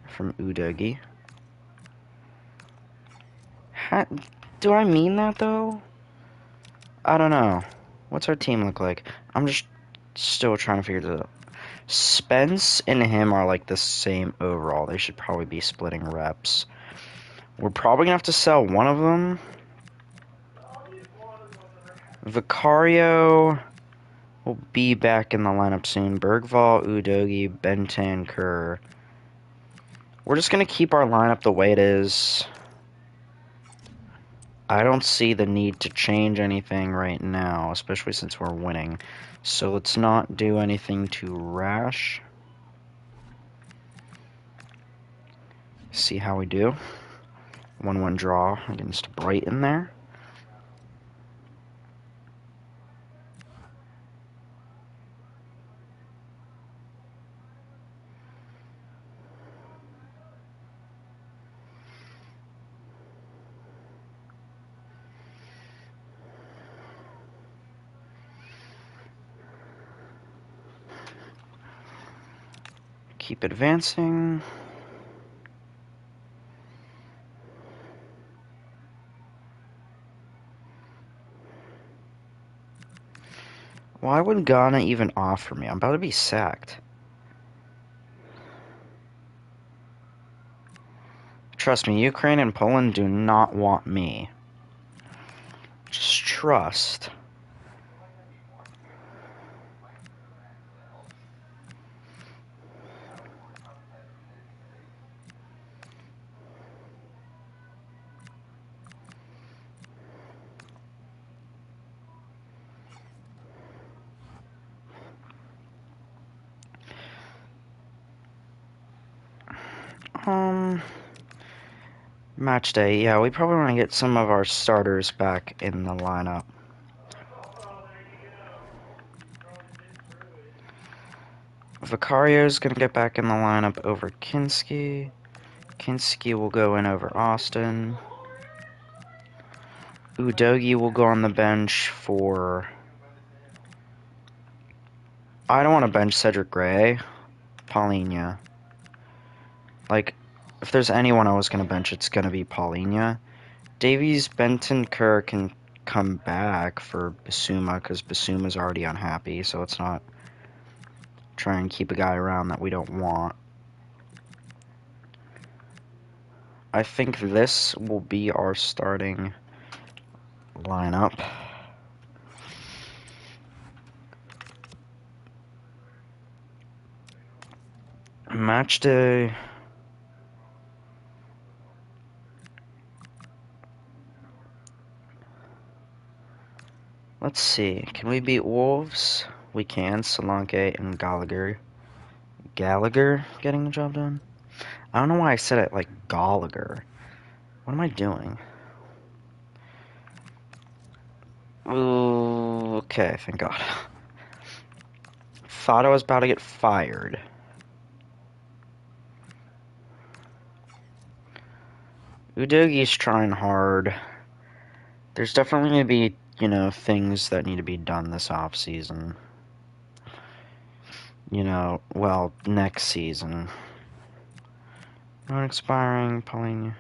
From Udogi. Do I mean that, though? I don't know. What's our team look like? I'm just still trying to figure this out. Spence and him are like the same overall. They should probably be splitting reps. We're probably going to have to sell one of them. Vicario will be back in the lineup soon. Bergvall, Udogi, Bentancur. We're just going to keep our lineup the way it is. I don't see the need to change anything right now, especially since we're winning. So let's not do anything too rash. See how we do. 1-1 draw against Brighton there. Keep advancing. Why would Ghana even offer me? I'm about to be sacked. Trust me, Ukraine and Poland do not want me. Just trust. Match day. Yeah, we probably want to get some of our starters back in the lineup. Vicario's going to get back in the lineup over Kinski. Kinski will go in over Austin. Udogi will go on the bench for... I don't want to bench Cedric Gray. Paulinho. Like, if there's anyone I was going to bench, it's going to be Paulinho. Davies, Benton, Kerr can come back for Basuma, because Basuma's already unhappy, so it's not try and keep a guy around that we don't want. I think this will be our starting lineup. Match day. Let's see. Can we beat Wolves? We can. Solanke and Gallagher. Gallagher getting the job done? I don't know why I said it like Gallagher. What am I doing? Ooh, okay, thank God. Thought I was about to get fired. Udogi's trying hard. There's definitely going to be, you know, things that need to be done this offseason. You know, well, next season. Not expiring, Paulinho.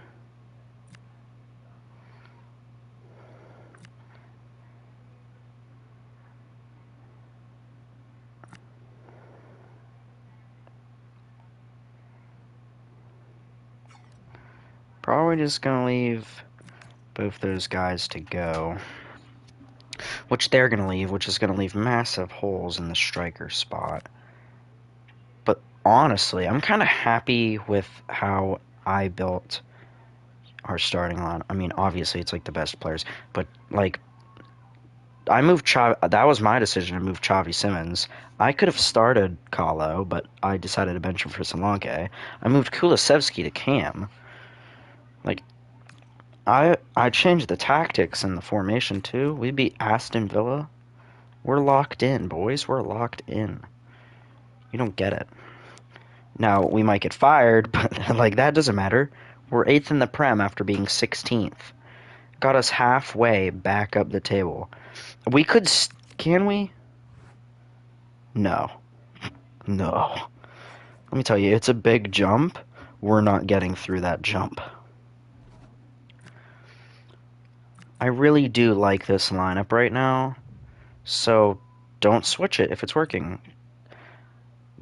Probably just gonna leave both those guys to go. Which they're gonna leave, which is gonna leave massive holes in the striker spot. But honestly, I'm kind of happy with how I built our starting line. I mean, obviously it's like the best players, but like I moved that was my decision to move Xavi Simons. I could have started Kahlo, but I decided to bench him for Solanke. I moved Kulusevski to Cam. Like I changed the tactics and the formation too. We beat Aston Villa. We're locked in, boys. We're locked in. You don't get it. Now, we might get fired, but like that doesn't matter. We're 8th in the Prem after being 16th. Got us halfway back up the table. We could... Can we? No. No. Let me tell you, it's a big jump. We're not getting through that jump. I really do like this lineup right now, so don't switch it if it's working.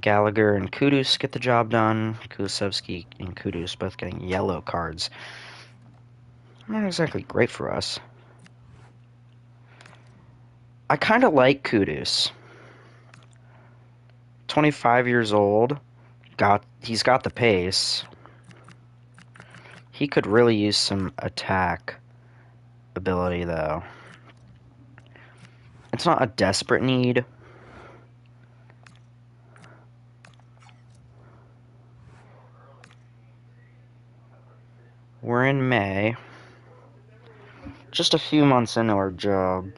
Gallagher and Kudus get the job done. Kulusevski and Kudus both getting yellow cards. Not exactly great for us. I kind of like Kudus. 25 years old. He's got the pace. He could really use some attack ability, though. It's not a desperate need. We're in May. Just a few months into our job.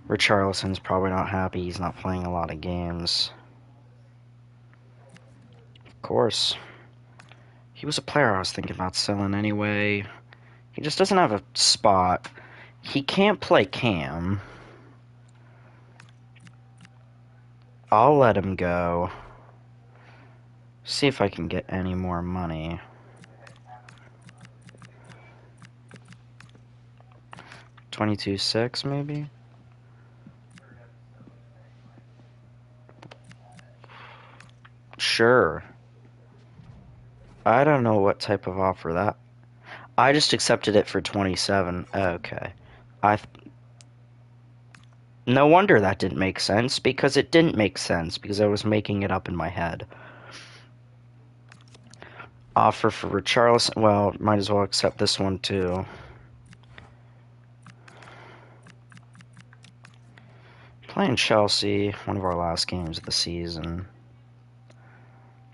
Richarlison's probably not happy. He's not playing a lot of games. Of course. He was a player I was thinking about selling anyway. He just doesn't have a spot. He can't play Cam. I'll let him go. See if I can get any more money. $22.6 maybe? Sure. I don't know what type of offer that... I just accepted it for 27. Okay. No wonder that didn't make sense, because it didn't make sense, because I was making it up in my head. Offer for Richarlison. Well, might as well accept this one, too. Playing Chelsea, one of our last games of the season.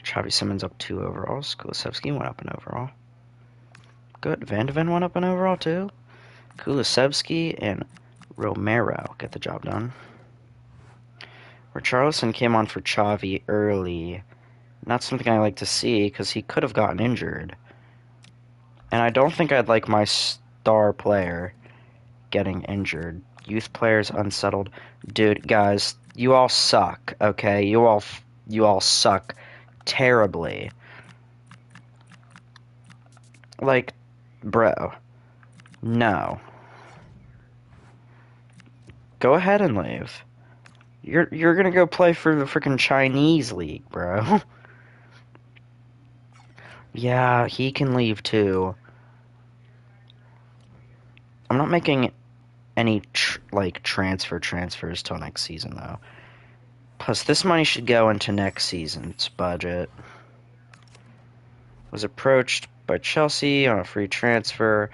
Xavi Simons up 2 overalls. Kulusevski went up an overall. Good. Van de Ven went up an overall, too. Kulusevski and Romero get the job done. Richarlison came on for Xavi early. Not something I like to see, because he could have gotten injured. And I don't think I'd like my star player getting injured. Youth players unsettled. Dude, guys, you all suck, okay? You all suck terribly. Like, bro, no. Go ahead and leave. You're gonna go play for the freaking Chinese league, bro. Yeah, he can leave too. I'm not making any transfers till next season though. Plus, this money should go into next season's budget. Was approached by Chelsea on a free transfer.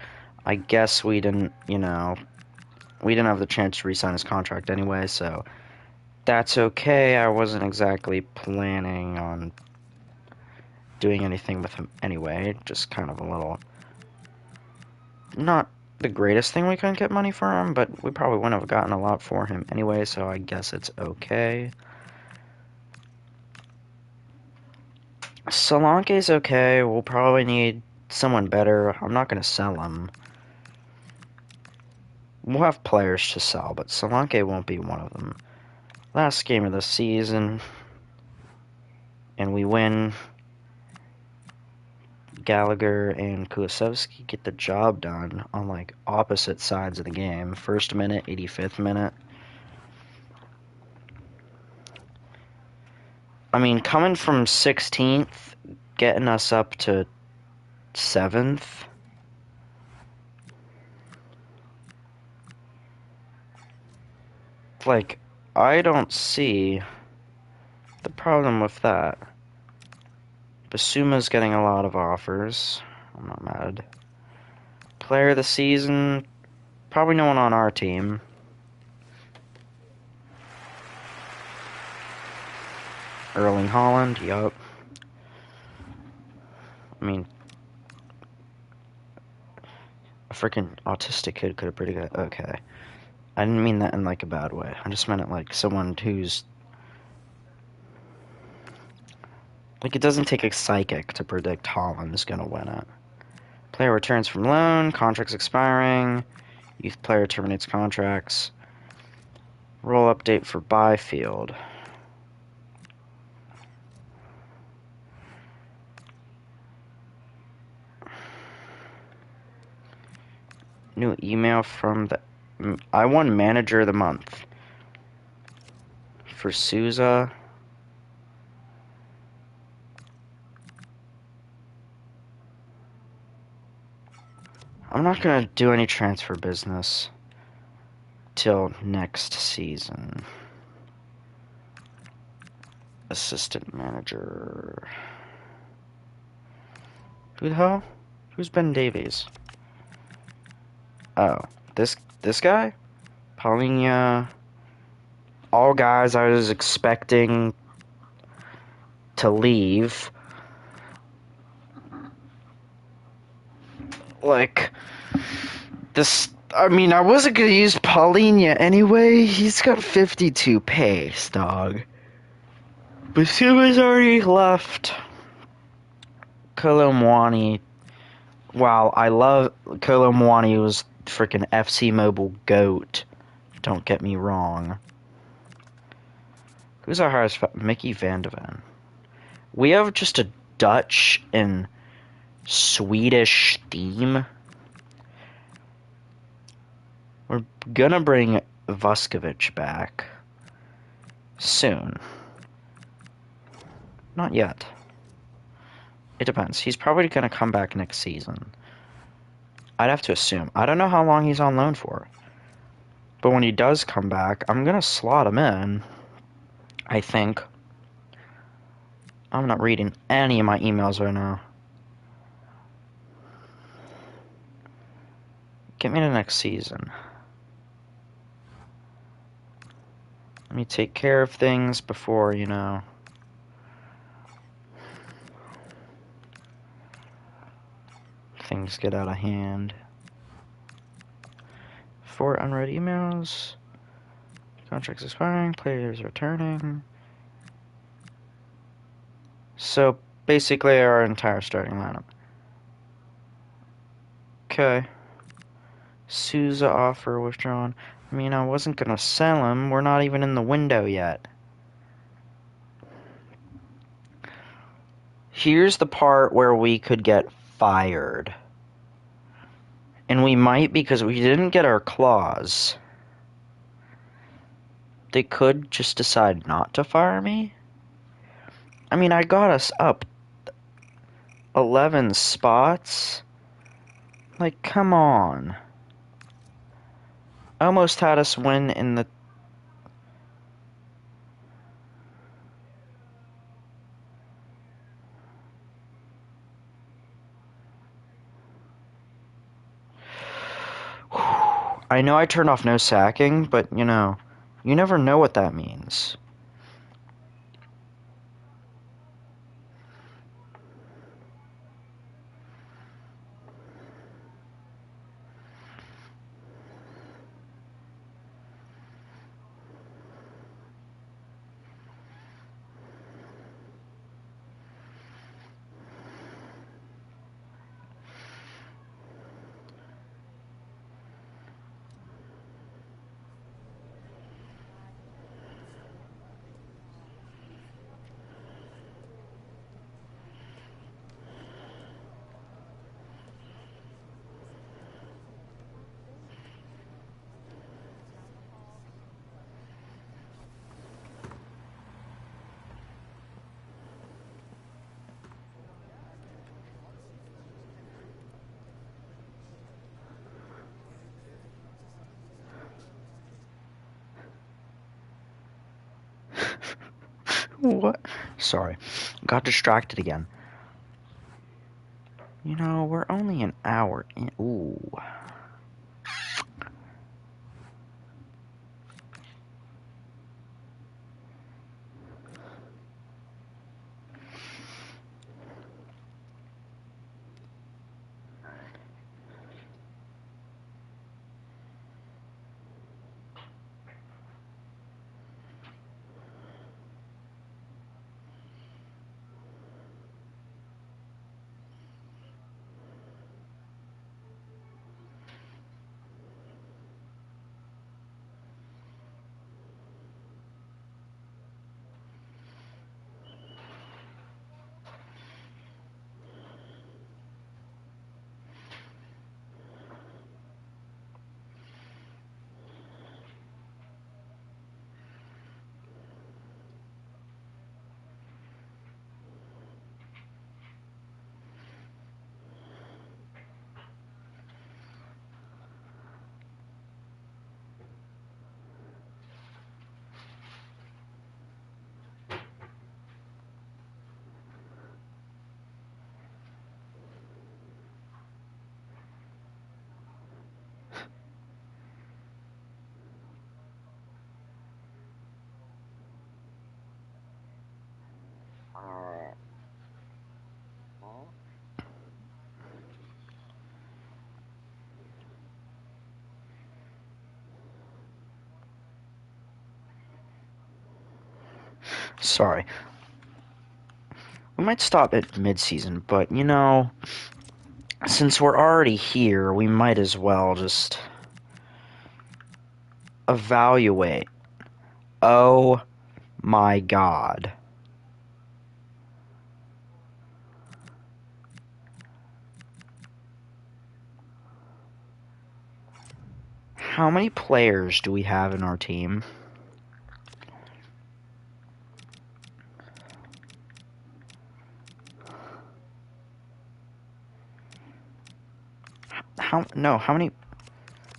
I guess we didn't, we didn't have the chance to re-sign his contract anyway, so that's okay. I wasn't exactly planning on doing anything with him anyway. Just kind of a little... Not the greatest thing we couldn't get money for him, but we probably wouldn't have gotten a lot for him anyway, so I guess it's okay. Solanke's okay. We'll probably need someone better. I'm not going to sell him. We'll have players to sell, but Solanke won't be one of them. Last game of the season, and we win. Gallagher and Kulisevsky get the job done on, like, opposite sides of the game. First minute, 85th minute. I mean, coming from 16th, getting us up to 7th. Like, I don't see the problem with that. Basuma's getting a lot of offers. I'm not mad. Player of the season, probably no one on our team. Erling Haaland, yup. I mean, a freaking autistic kid could have pretty good. Okay. I didn't mean that in, like, a bad way. I just meant it like someone who's... Like, it doesn't take a psychic to predict Haaland's gonna win it. Player returns from loan, contracts expiring, youth player terminates contracts. Role update for Byfield. New email from the... I won Manager of the Month. For Souza. I'm not going to do any transfer business till next season. Assistant manager. Who the hell? Who's Ben Davies? Oh, this guy? Paulinho. All guys I was expecting to leave. Like, this... I mean, I wasn't gonna use Paulinho anyway. He's got 52 pace, dog. Basuma's already left. Kolo Muani. Wow, I love... Kolo Muani was freaking FC Mobile GOAT. Don't get me wrong. Who's our highest... Mickey Van de Ven. We have just a Dutch and Swedish theme. We're gonna bring Vuskovic back soon. Not yet. It depends. He's probably gonna come back next season. I'd have to assume. I don't know how long he's on loan for. But when he does come back, I'm gonna slot him in. I think. I'm not reading any of my emails right now. Get me to next season. Let me take care of things before, things get out of hand. 4 unread emails. Contracts expiring. Players returning. So, basically our entire starting lineup. Okay. Souza offer withdrawn. I mean, I wasn't gonna sell him. We're not even in the window yet. Here's the part where we could get fired. And we might because we didn't get our clause. They could just decide not to fire me. I mean, I got us up 11 spots. Like, come on. Almost had us win in the... I know I turned off no sacking, but, you know, you never know what that means. What? Sorry. Got distracted again. You know, we're only an hour in. Ooh. Sorry. We might stop at mid-season, but, you know, since we're already here, we might as well just evaluate. Oh my god. How many players do we have in our team?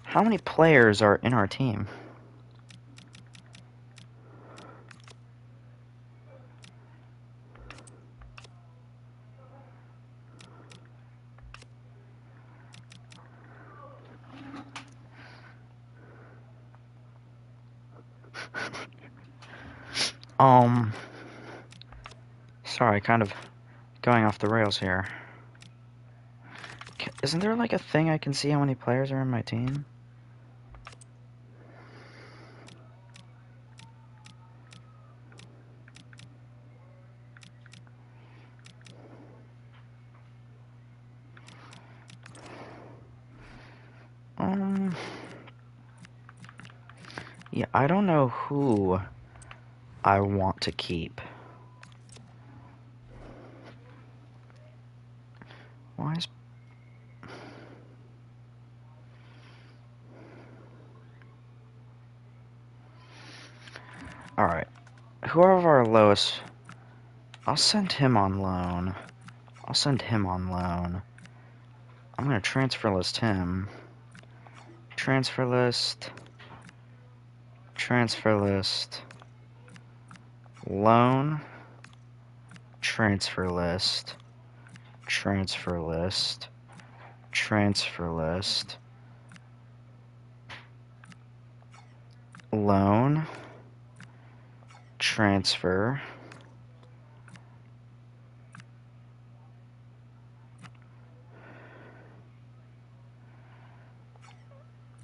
How many players are in our team? Sorry, kind of going off the rails here. Isn't there like a thing I can see how many players are in my team? Yeah, I don't know who I want to keep. whoever our lowest... I'll send him on loan. I'll send him on loan. I'm gonna transfer list him. Transfer list. Transfer list. Loan. Transfer list. Transfer list. Transfer list. Loan. Transfer.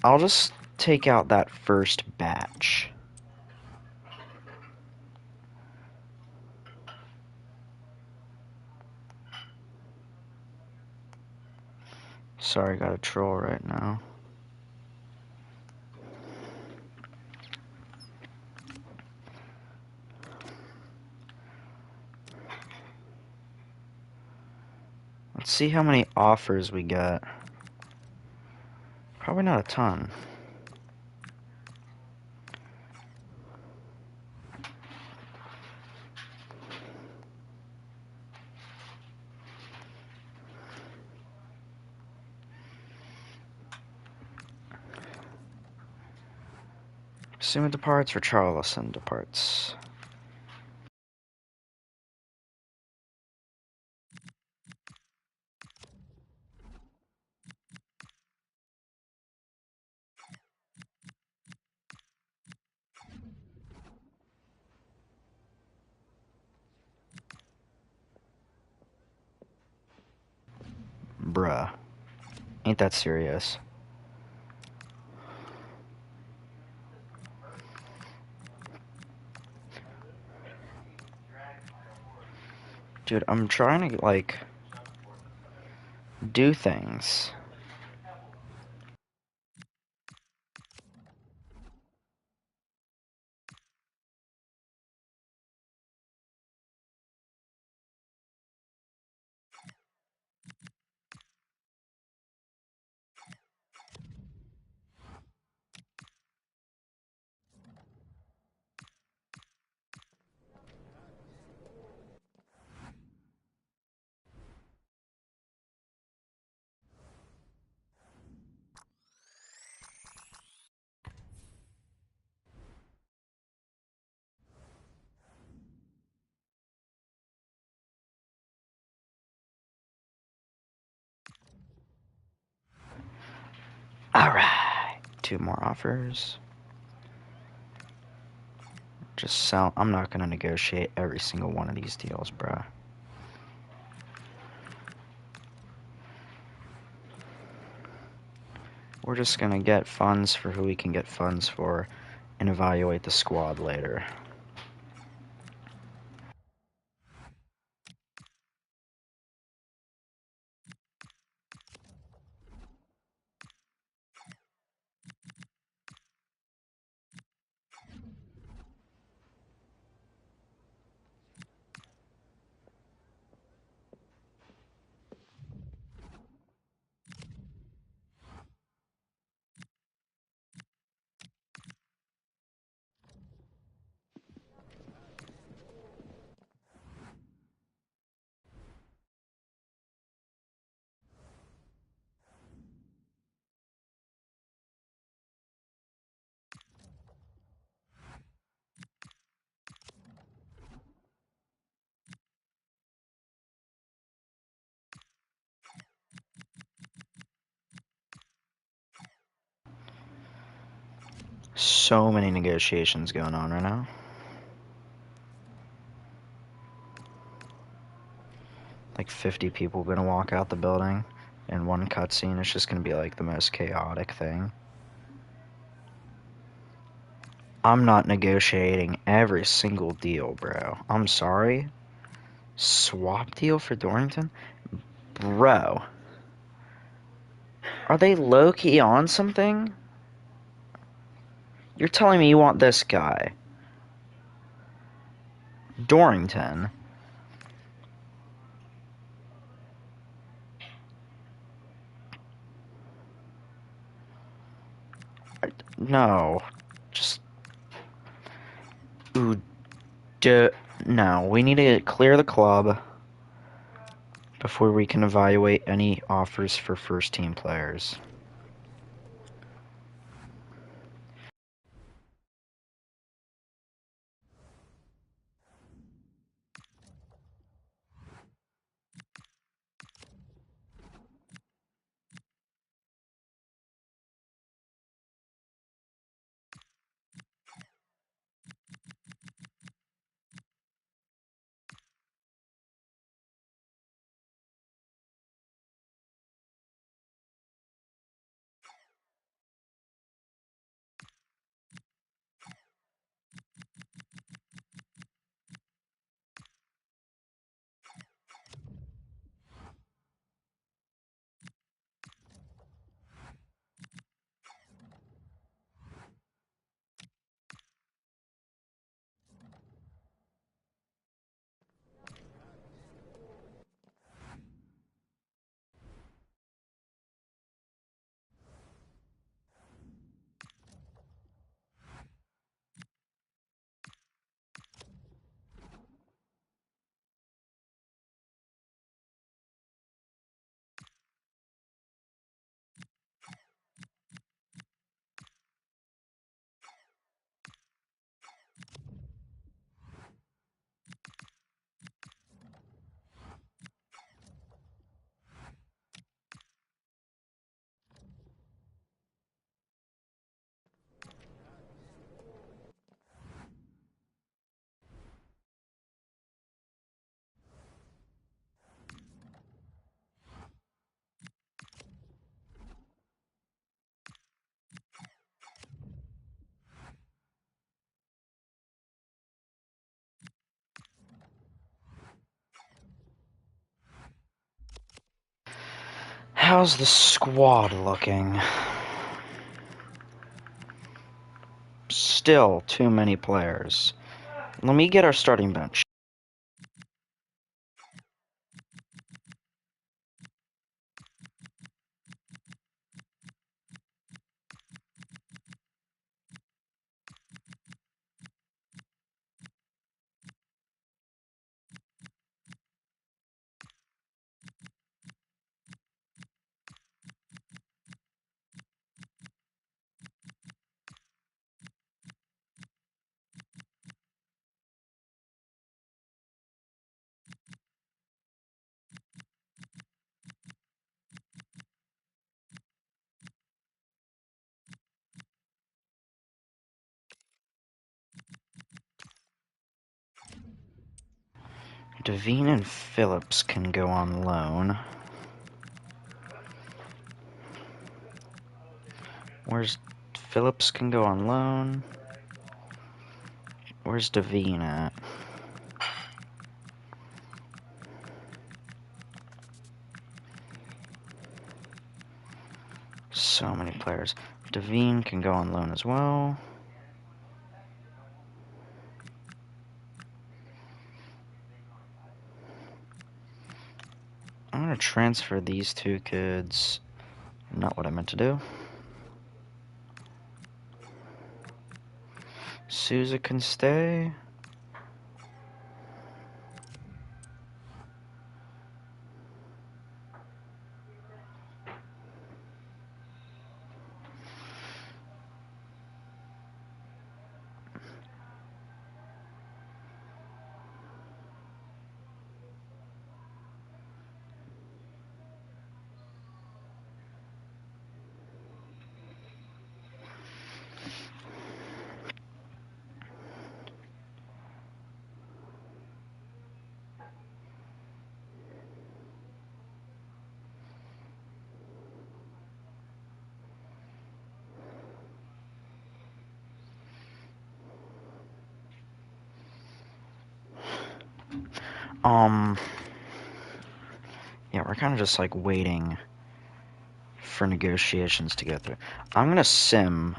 I'll just take out that first batch. Sorry, I got a troll right now. Let's see how many offers we got. Probably not a ton. Suma departs or Charleston departs. Bruh. Ain't that serious? Dude, I'm trying to, like, do things. Alright. 2 more offers. Just sell. I'm not gonna negotiate every single one of these deals, bruh. We're just gonna get funds for who we can get funds for and evaluate the squad later. So many negotiations going on right now. Like 50 people gonna walk out the building in one cutscene. It's just gonna be like the most chaotic thing. I'm not negotiating every single deal, bro. I'm sorry. Swap deal for Dorrington? Bro. Are they low-key on something? You're telling me you want this guy. Dorrington. No. Just... Ooh, No, we need to clear the club before we can evaluate any offers for first team players. How's the squad looking? Still too many players. Let me get our starting bench. Devine and Phillips can go on loan. Where's Phillips can go on loan? Where's Devine at? So many players. Devine can go on loan as well. I'm gonna transfer these two kids. Not what I meant to do. Souza can stay. Yeah, we're kind of just like waiting for negotiations to go through. I'm gonna sim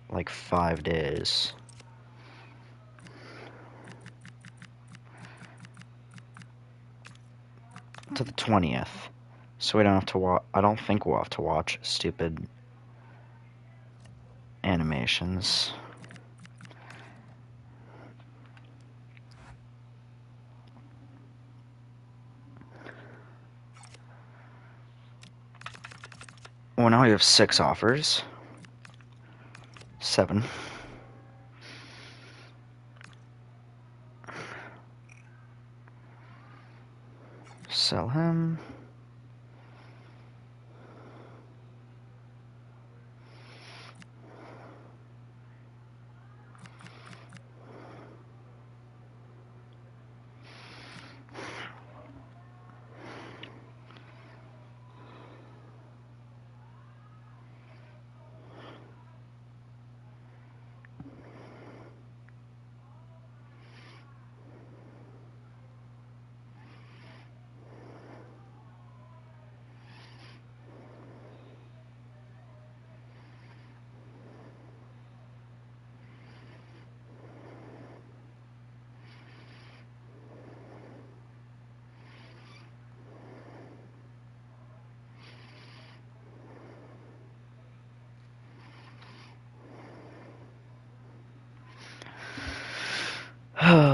like 5 days. To the 20th. So we don't have to watch. I don't think we'll have to watch stupid animations. Well, now we have 6 offers. 7. Sell him.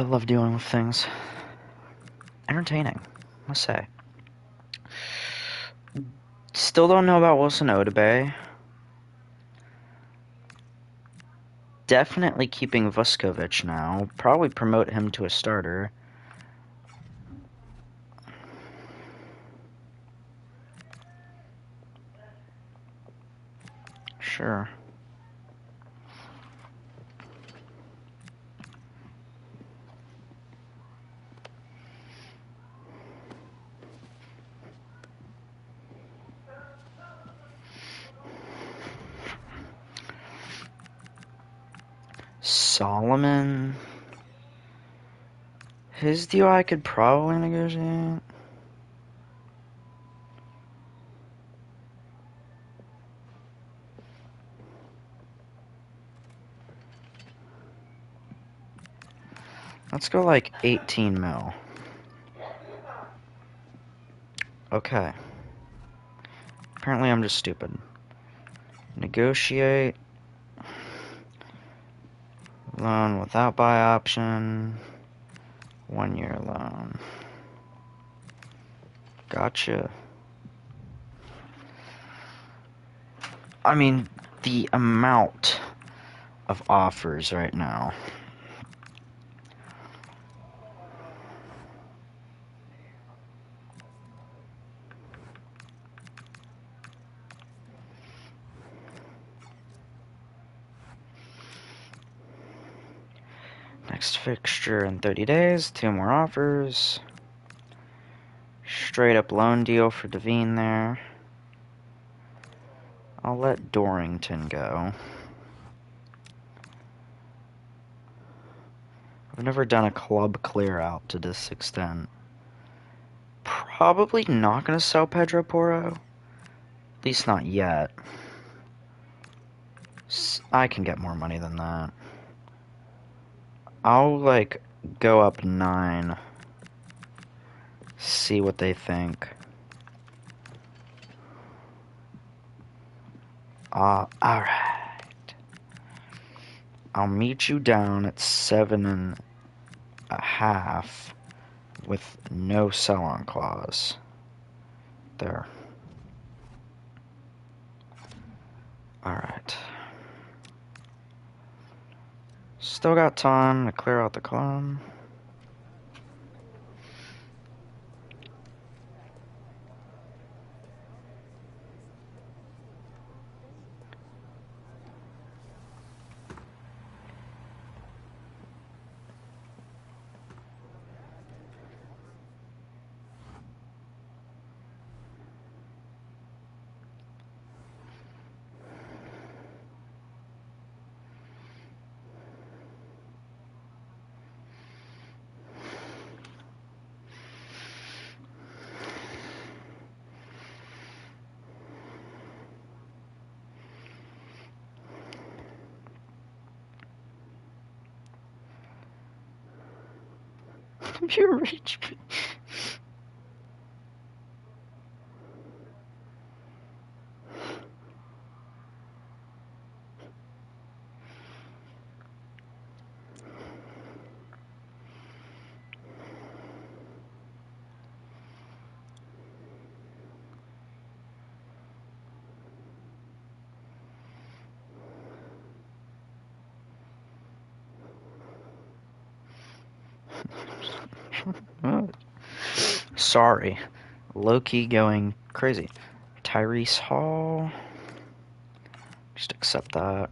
Love dealing with things. Entertaining, I must say. Still don't know about Wilson Odubey. Definitely keeping Vuskovic now. Probably promote him to a starter. Sure. Solomon. His deal I could probably negotiate. Let's go like 18 mil. Okay. Apparently I'm just stupid. Negotiate. Loan without buy option. 1-year loan. Gotcha. I mean, the amount of offers right now. Next fixture in 30 days. 2 more offers. Straight up loan deal for Devine there. I'll let Dorrington go. I've never done a club clear out to this extent. Probably not going to sell Pedro Porro. At least not yet. I can get more money than that. I'll, like, go up 9. See what they think. Alright. I'll meet you down at 7.5 with no sell-on clause. There. Alright. Still got time to clear out the club. You reach me. Sorry. Low-key going crazy. Tyrese Hall. Just accept that.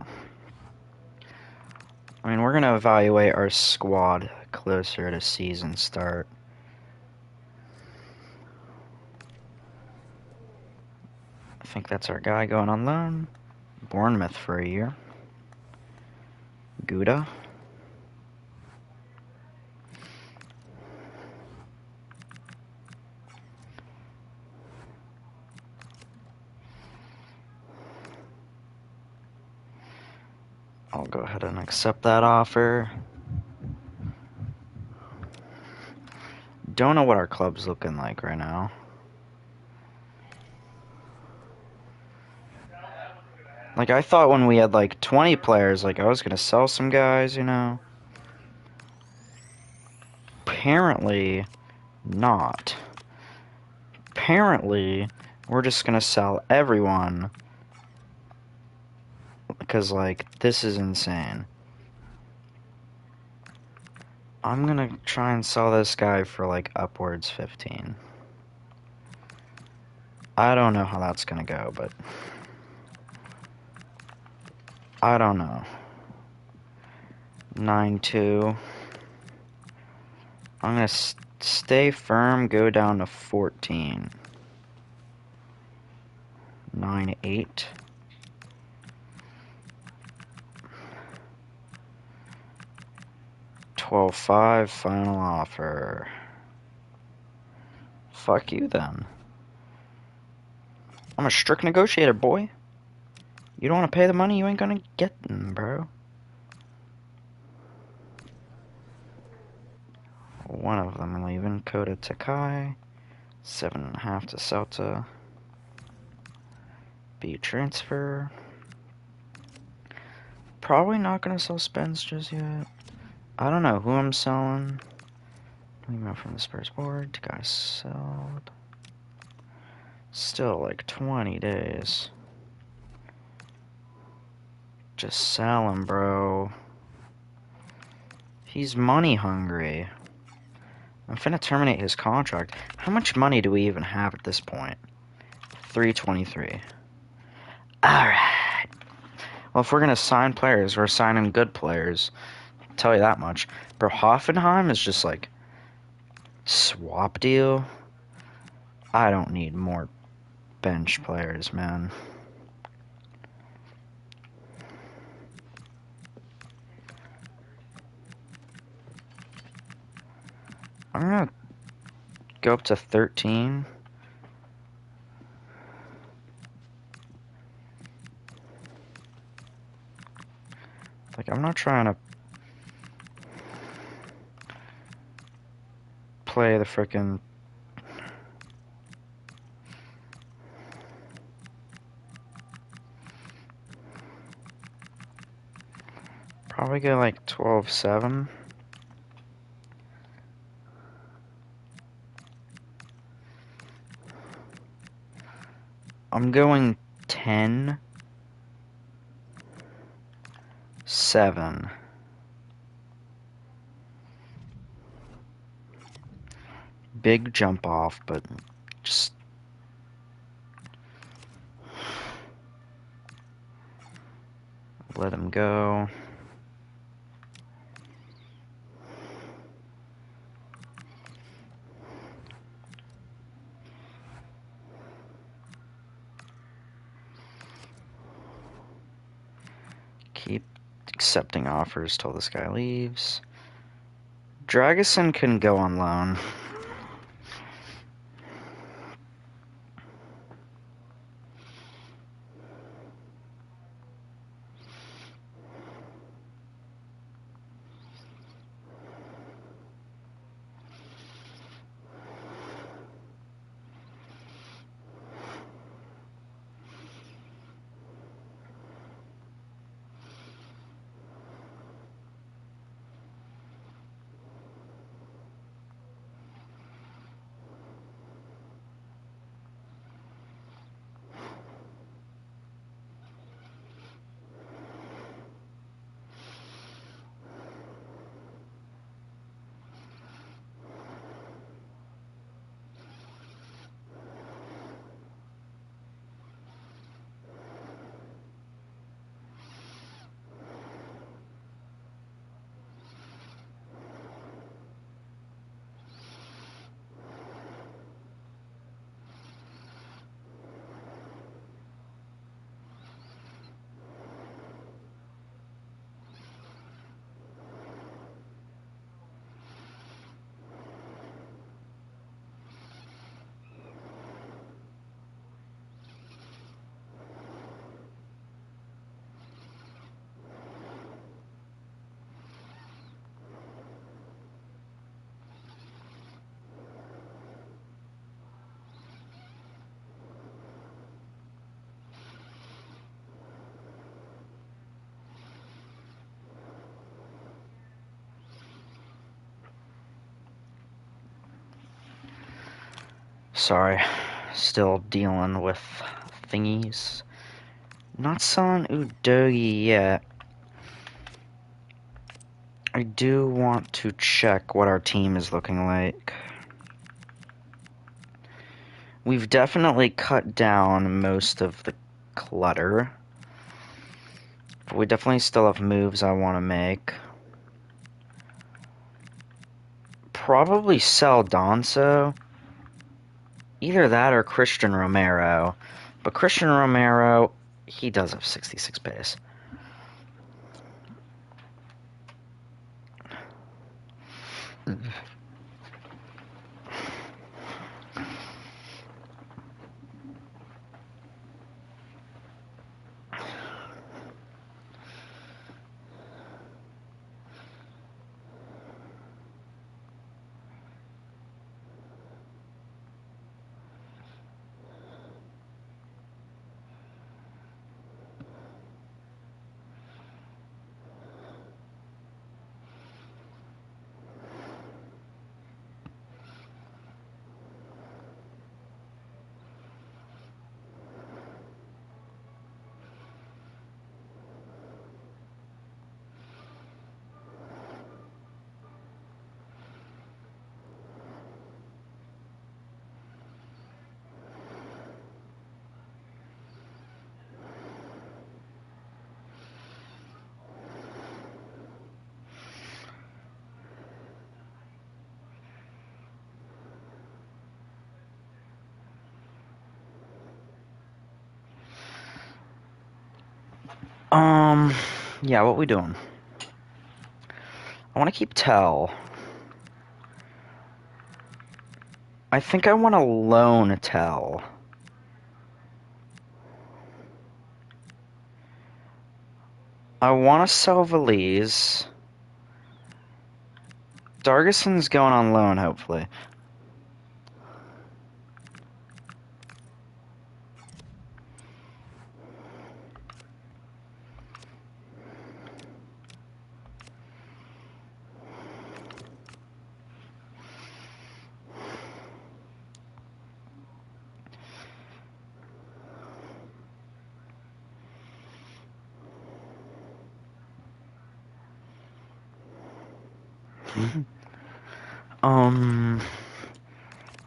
I mean, we're going to evaluate our squad closer to season start. I think that's our guy going on loan. Bournemouth for a year. Gouda. I'll go ahead and accept that offer. Don't know what our club's looking like right now. Like, I thought when we had, like, 20 players, like, I was gonna sell some guys, you know? Apparently not. Apparently, we're just gonna sell everyone. Because, like, this is insane. I'm gonna try and sell this guy for, like, upwards 15. I don't know how that's gonna go, but... I don't know. 9-2. I'm gonna stay firm, go down to 14. 9-8. 12-5, final offer. Fuck you then. I'm a strict negotiator, boy. You don't want to pay the money, you ain't gonna get them, bro. One of them leaving. Kota Takai. 7.5 to Celta. B transfer. Probably not gonna sell Spence just yet. I don't know who I'm selling. Email from the Spurs board. Guys sold. Still like 20 days. Just sell him, bro. He's money hungry. I'm finna terminate his contract. How much money do we even have at this point? 323. Alright. Well, if we're gonna sign players, we're signing good players. I'll tell you that much. Bro, Hoffenheim is just like... swap deal? I don't need more bench players, man. I'm gonna go up to 13. Like, I'm not trying to play the frickin' probably go like 12-7. I'm going 10-7. Big jump off, but just let him go. Keep accepting offers till this guy leaves. Dragusin can go on loan. Sorry. Still dealing with thingies. Not selling Udogi yet. I do want to check what our team is looking like. We've definitely cut down most of the clutter. But we definitely still have moves I want to make. Probably sell Donso. Either that or Christian Romero. But Christian Romero, he does have 66 pace. Yeah, what we doing? I want to keep Tell. I think I want to loan Tell. I want to sell Valise. Dargison's going on loan, hopefully.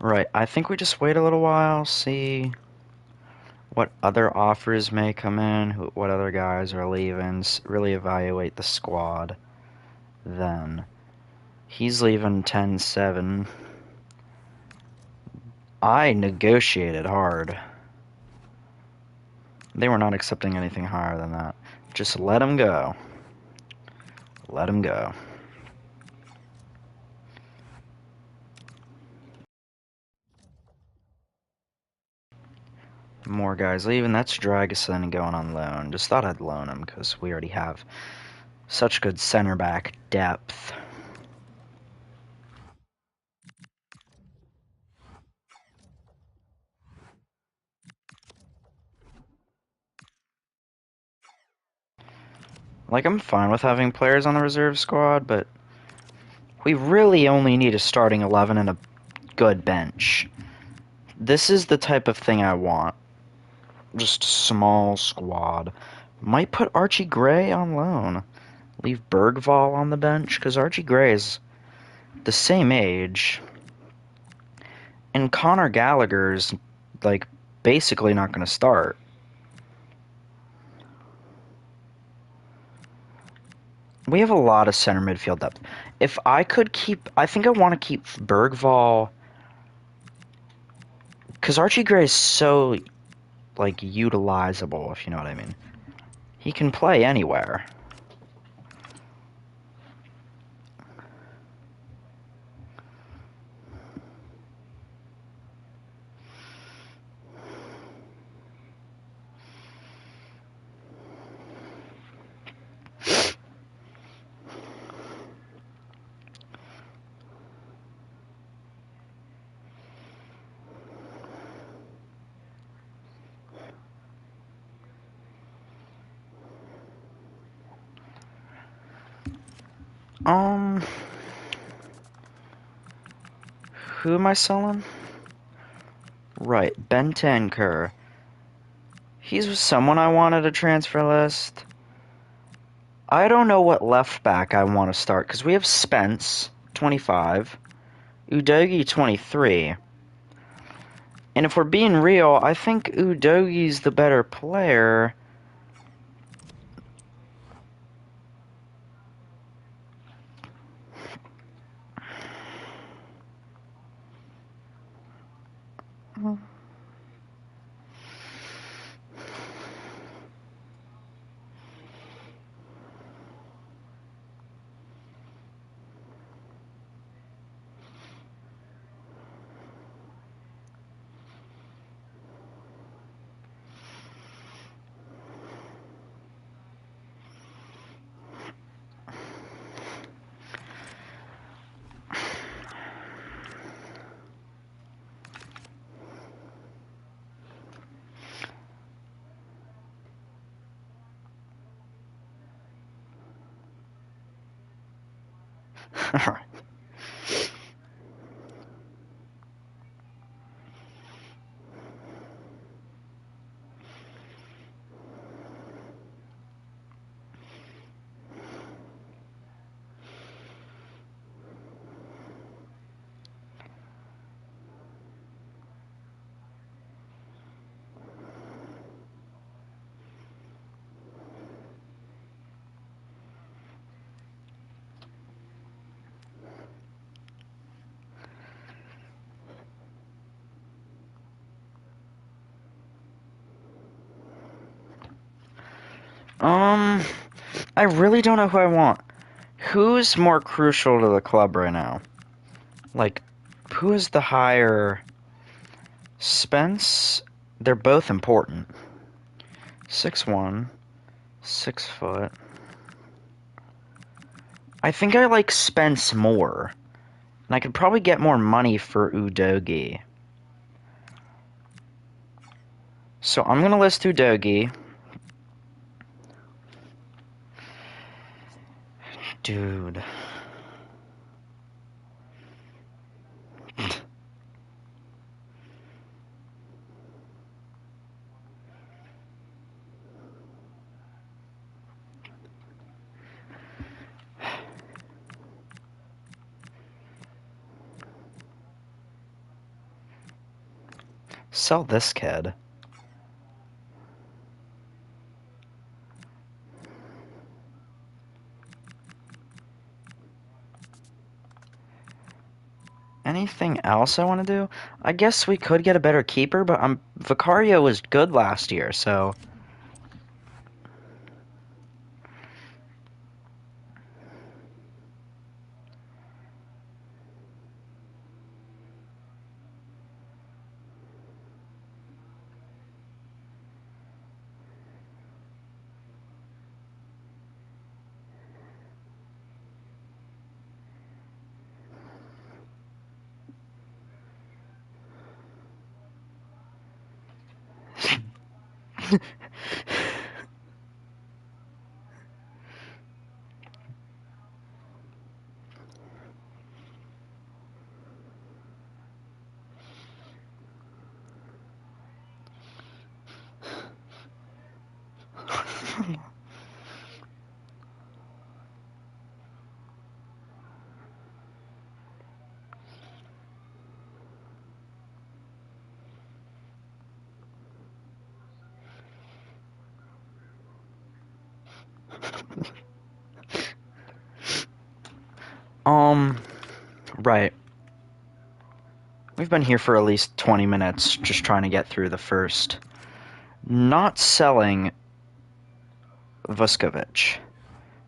Right, I think we just wait a little while, see what other offers may come in, what other guys are leaving, really evaluate the squad. Then, he's leaving 10-7. I negotiated hard. They were not accepting anything higher than that. Just let him go. Let him go. More guys leaving. That's Dragusin going on loan. Just thought I'd loan him because we already have such good center back depth. Like, I'm fine with having players on the reserve squad, but we really only need a starting 11 and a good bench. This is the type of thing I want. Just small squad. Might put Archie Gray on loan. Leave Bergvall on the bench, because Archie Gray is the same age. And Connor Gallagher's, like, basically not going to start. We have a lot of center midfield depth. If I could keep... I think I want to keep Bergvall... Because Archie Gray is so, like, utilizable, if you know what I mean. He can play anywhere. Who am I selling? Right, Bentancur. He's someone I wanted to transfer list. I don't know what left back I want to start, because we have Spence, 25, Udogie, 23. And if we're being real, I think Udogie's the better player. Alright. I really don't know who I want. Who's more crucial to the club right now? Like, who is the higher... Spence? They're both important. 6'1", 6 foot. I think I like Spence more. And I could probably get more money for Udogie. So I'm gonna list Udogie. Dude. Sell this kid. Anything else I want to do? I guess we could get a better keeper, but Vicario was good last year, so... Right. We've been here for at least 20 minutes just trying to get through the first. Not selling Vuskovic.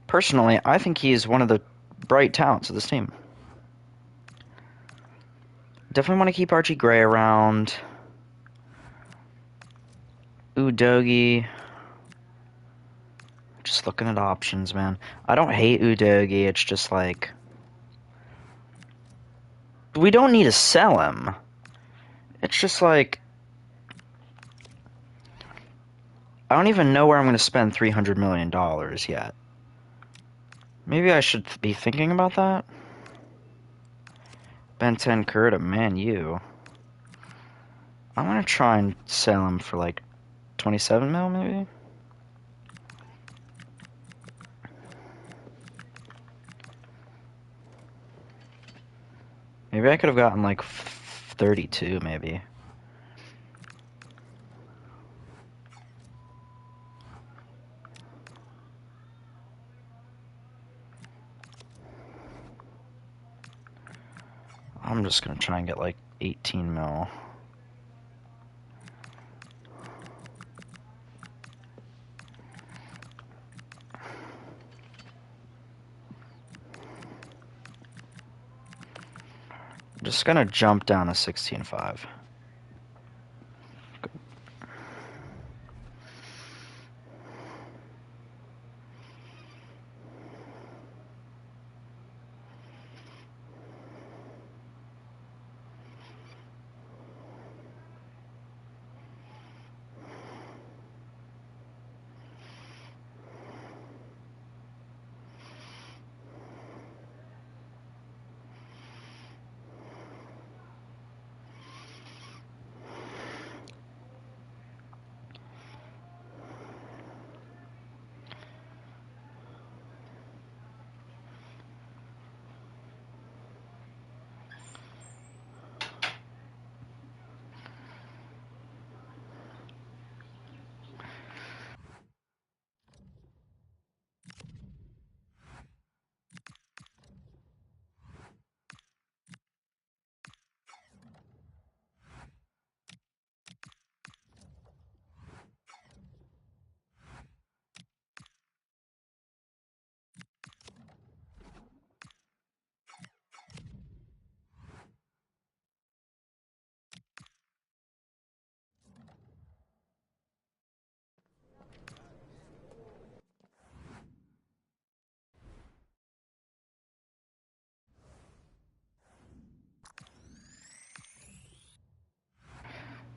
Personally, I think he is one of the bright talents of this team. Definitely want to keep Archie Gray around. Udogie. Just looking at options, man. I don't hate Udogie, it's just like... We don't need to sell him. It's just like... I don't even know where I'm going to spend $300 million yet. Maybe I should be thinking about that. Bentancur to Man U. I'm gonna try and sell him for like 27 mil, maybe? Maybe I could have gotten like 32, maybe. I'm just gonna try and get like 18 mil. I'm just gonna jump down to 16.5.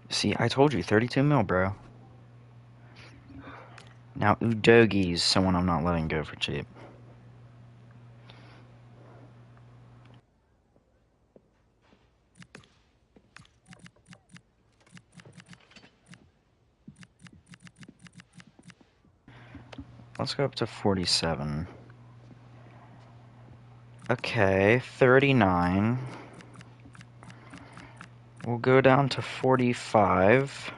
See, I told you, 32 mil, bro. Now, Udogi's someone I'm not letting go for cheap. Let's go up to 47. Okay, 39. We'll go down to 45.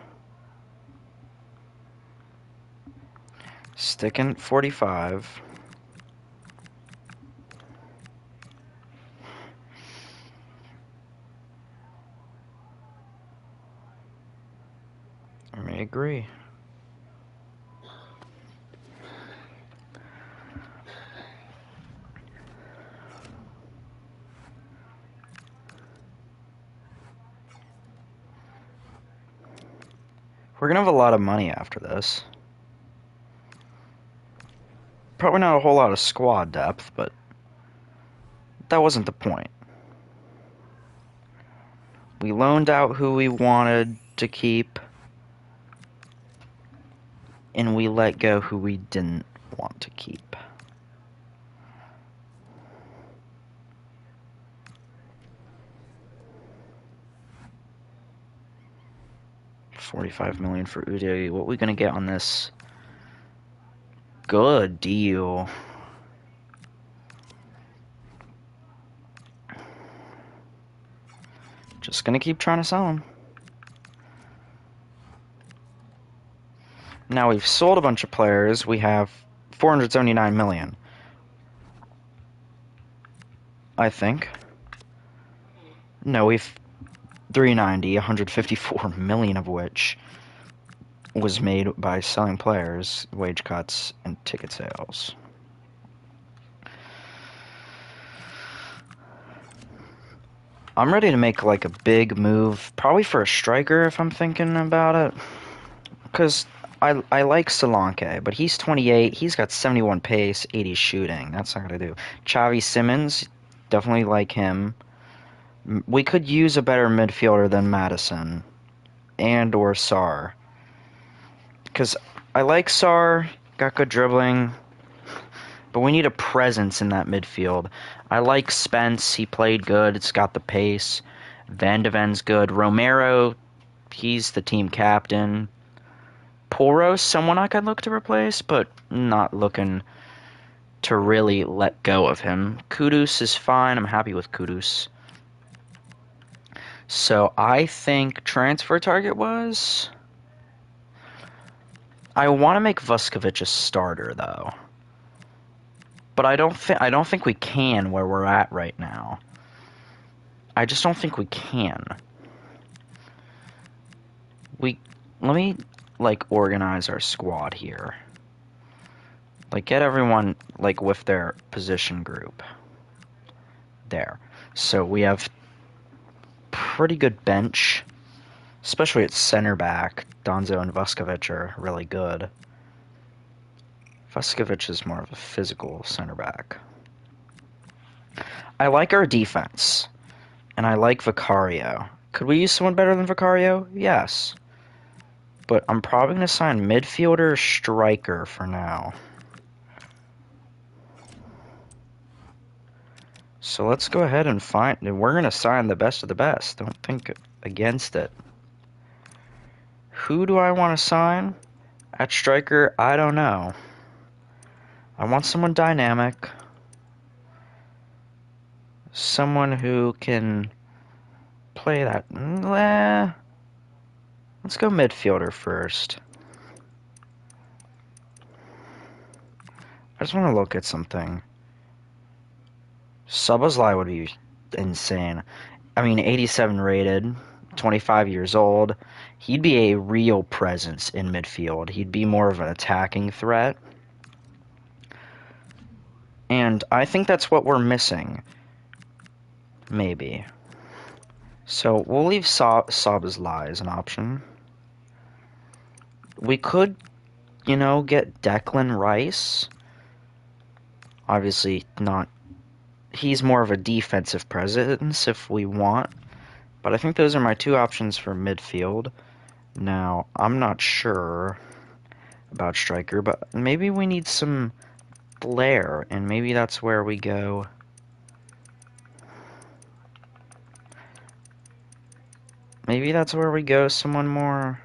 Sticking at 45. I may agree. We're gonna have a lot of money after this. Probably not a whole lot of squad depth, but that wasn't the point. We loaned out who we wanted to keep, and we let go who we didn't want to keep. $45 million for Udogi. What are we gonna get on this? Good deal. Just gonna keep trying to sell him. Now we've sold a bunch of players. We have 479 million. I think. No, we've 390, 154 million of which was made by selling players, wage cuts, and ticket sales. I'm ready to make like a big move, probably for a striker if I'm thinking about it. Because I like Solanke, but he's 28, he's got 71 pace, 80 shooting. That's not going to do. Xavi Simmons, definitely like him. We could use a better midfielder than Madison and or Sarr. Because I like Sarr, got good dribbling, but we need a presence in that midfield. I like Spence, he played good, it's got the pace. Van de Ven's good. Romero, He's the team captain. Poros, someone I could look to replace, but not looking to really let go of him. Kudus is fine. I'm happy with Kudus. So I think transfer target was. I want to make Vuskovic a starter though, but I don't think we can where we're at right now. I just don't think we can. We let me like organize our squad here. Like get everyone like with their position group. There. So we have pretty good bench, especially at center back. Donzo and Vuskovic are really good. Vuskovic is more of a physical center back. I like our defense, and I like Vicario. Could we use someone better than Vicario? Yes. But I'm probably going to sign midfielder or striker for now. So let's go ahead and we're going to sign the best of the best. Don't think against it. Who do I want to sign? At striker, I don't know. I want someone dynamic. Someone who can play that. Let's go midfielder first. I just want to look at something. Szoboszlai would be insane. I mean, 87 rated, 25 years old. He'd be a real presence in midfield. He'd be more of an attacking threat. And I think that's what we're missing. Maybe. So we'll leave Szoboszlai as an option. We could, get Declan Rice. Obviously not. He's more of a defensive presence if we want. But I think those are my two options for midfield. Now, I'm not sure about striker, but maybe we need some flair, and maybe that's where we go. Maybe that's where we go someone more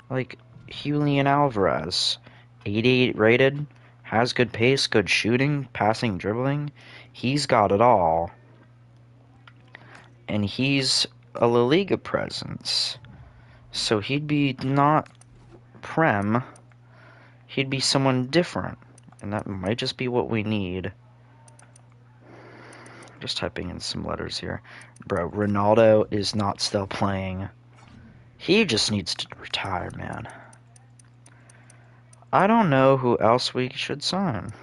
like Julian Alvarez. 88 rated, has good pace, good shooting, passing, dribbling. He's got it all. And he's a La Liga presence. So he'd be not Prem. He'd be someone different. And that might just be what we need. Just typing in some letters here. Bro, Ronaldo is not still playing. He just needs to retire, man. I don't know who else we should sign.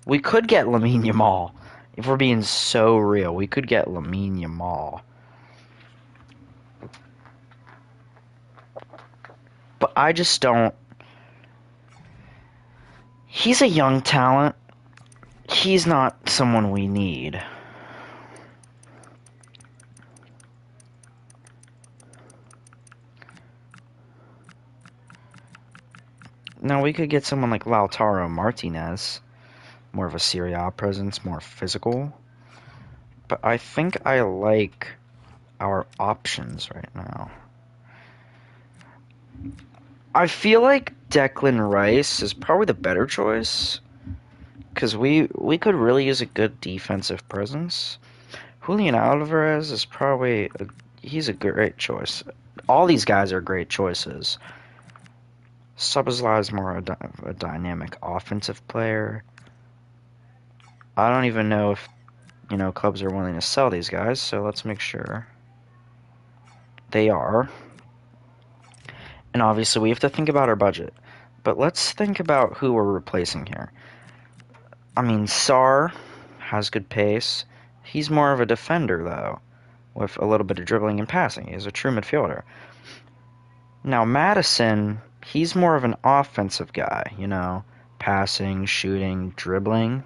We could get Lamine Yamal. If we're being so real, we could get Lamine Yamal. But I just don't. He's a young talent. He's not someone we need. Now, we could get someone like Lautaro Martinez. More of a Serie A presence, more physical. But I think I like our options right now. I feel like Declan Rice is probably the better choice. Because we could really use a good defensive presence. Julian Alvarez is probably he's a great choice. All these guys are great choices. Szoboszlai is more a dynamic offensive player. I don't even know if clubs are willing to sell these guys, so let's make sure they are. And obviously we have to think about our budget. But let's think about who we're replacing here. I mean, Sarr has good pace. He's more of a defender, though, with a little bit of dribbling and passing. He's a true midfielder. Now, Madison, he's more of an offensive guy, passing, shooting, dribbling.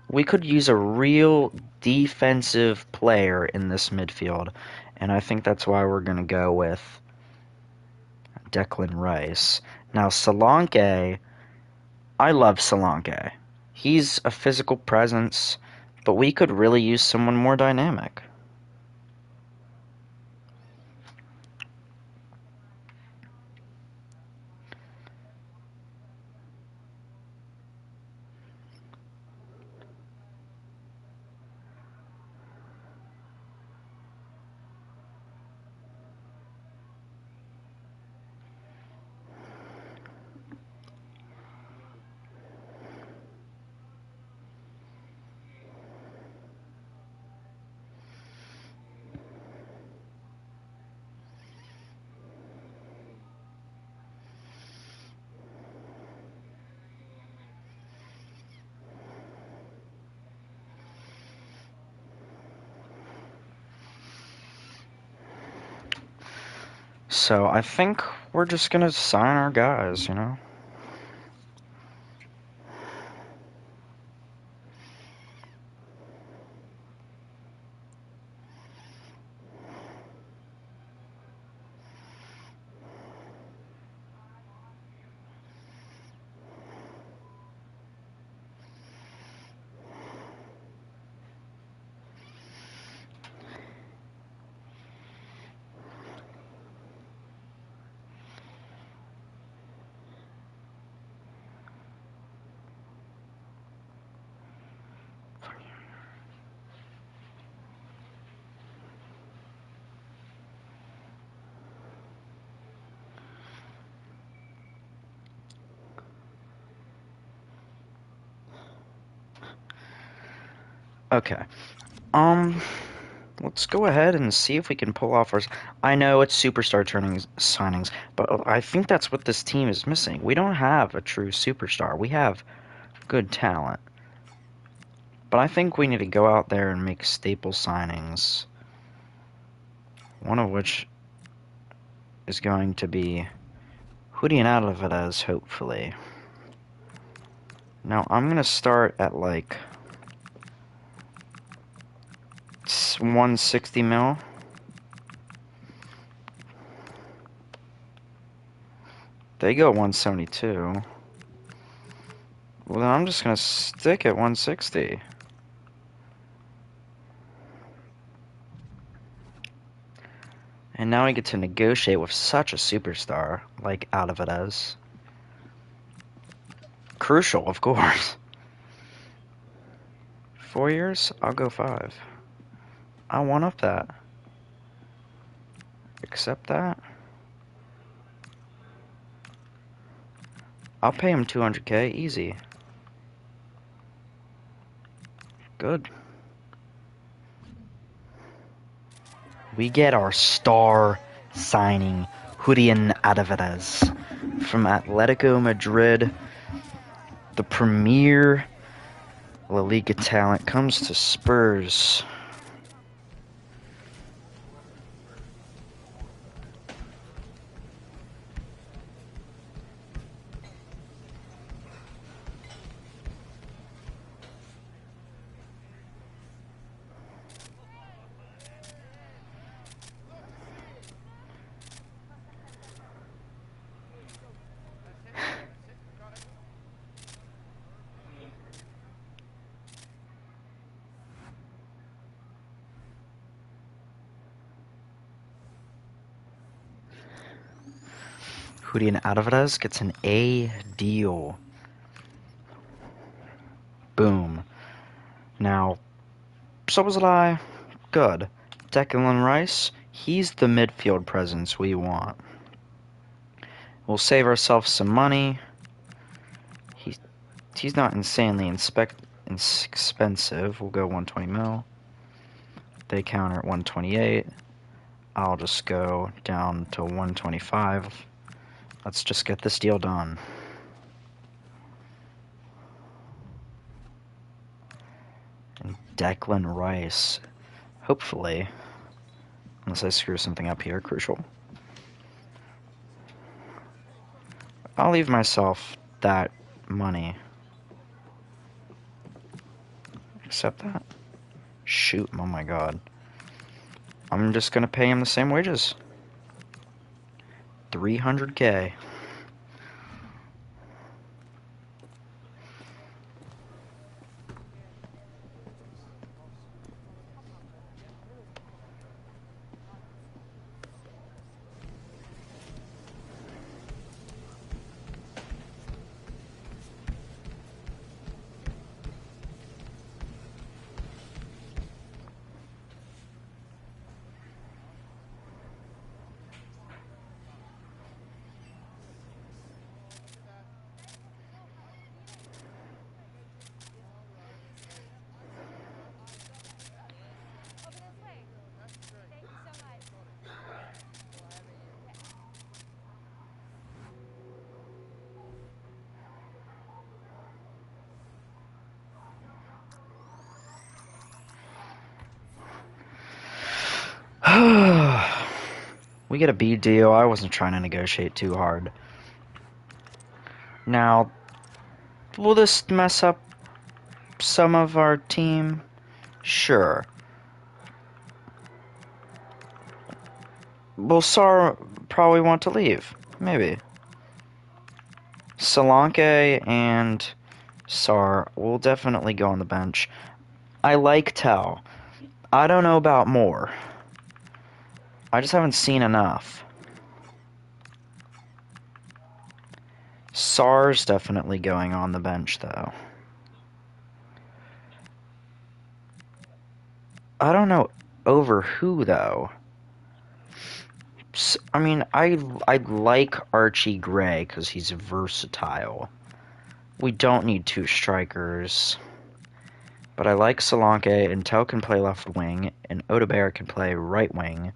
We could use a real defensive player in this midfield, and I think that's why we're going to go with Declan Rice. Now, Solanke, I love Solanke. He's a physical presence, But we could really use someone more dynamic. So I think we're just gonna sign our guys, you know? Okay. Um, let's go ahead and see if we can pull off our. I know it's superstar turning signings, but I think that's what this team is missing. We don't have a true superstar. We have good talent, but I think we need to go out there and make staple signings. One of which is going to be Julian Alvarez, hopefully. Now I'm gonna start at like 160 mil. They go 172. Well, then I'm just gonna stick at 160. And now we get to negotiate with such a superstar like Alvarez. Crucial, of course. 4 years? I'll go 5. I want up that. Accept that. I'll pay him 200K, easy. Good. We get our star signing, Julian Alvarez, from Atletico Madrid. The premier La Liga talent comes to Spurs. Julian Alvarez gets an A deal. Boom. Now, Szoboszlai, good. Declan Rice, he's the midfield presence we want. We'll save ourselves some money. He's not insanely expensive. We'll go 120 mil. They counter at 128. I'll just go down to 125. Let's just get this deal done. And Declan Rice, hopefully, unless I screw something up here, crucial. I'll leave myself that money. Accept that? Shoot, oh my god. I'm just gonna pay him the same wages. 300K. We get a B deal. I wasn't trying to negotiate too hard. Now, will this mess up some of our team? Sure. Will Sar probably want to leave? Maybe. Solanke and Sar will definitely go on the bench. I like Tell. I don't know about more. I just haven't seen enough. Sar's definitely going on the bench, though. I don't know over who, though. I mean, I like Archie Gray because he's versatile. We don't need two strikers. But I like Solanke, and Tell can play left wing, and Odebear can play right wing.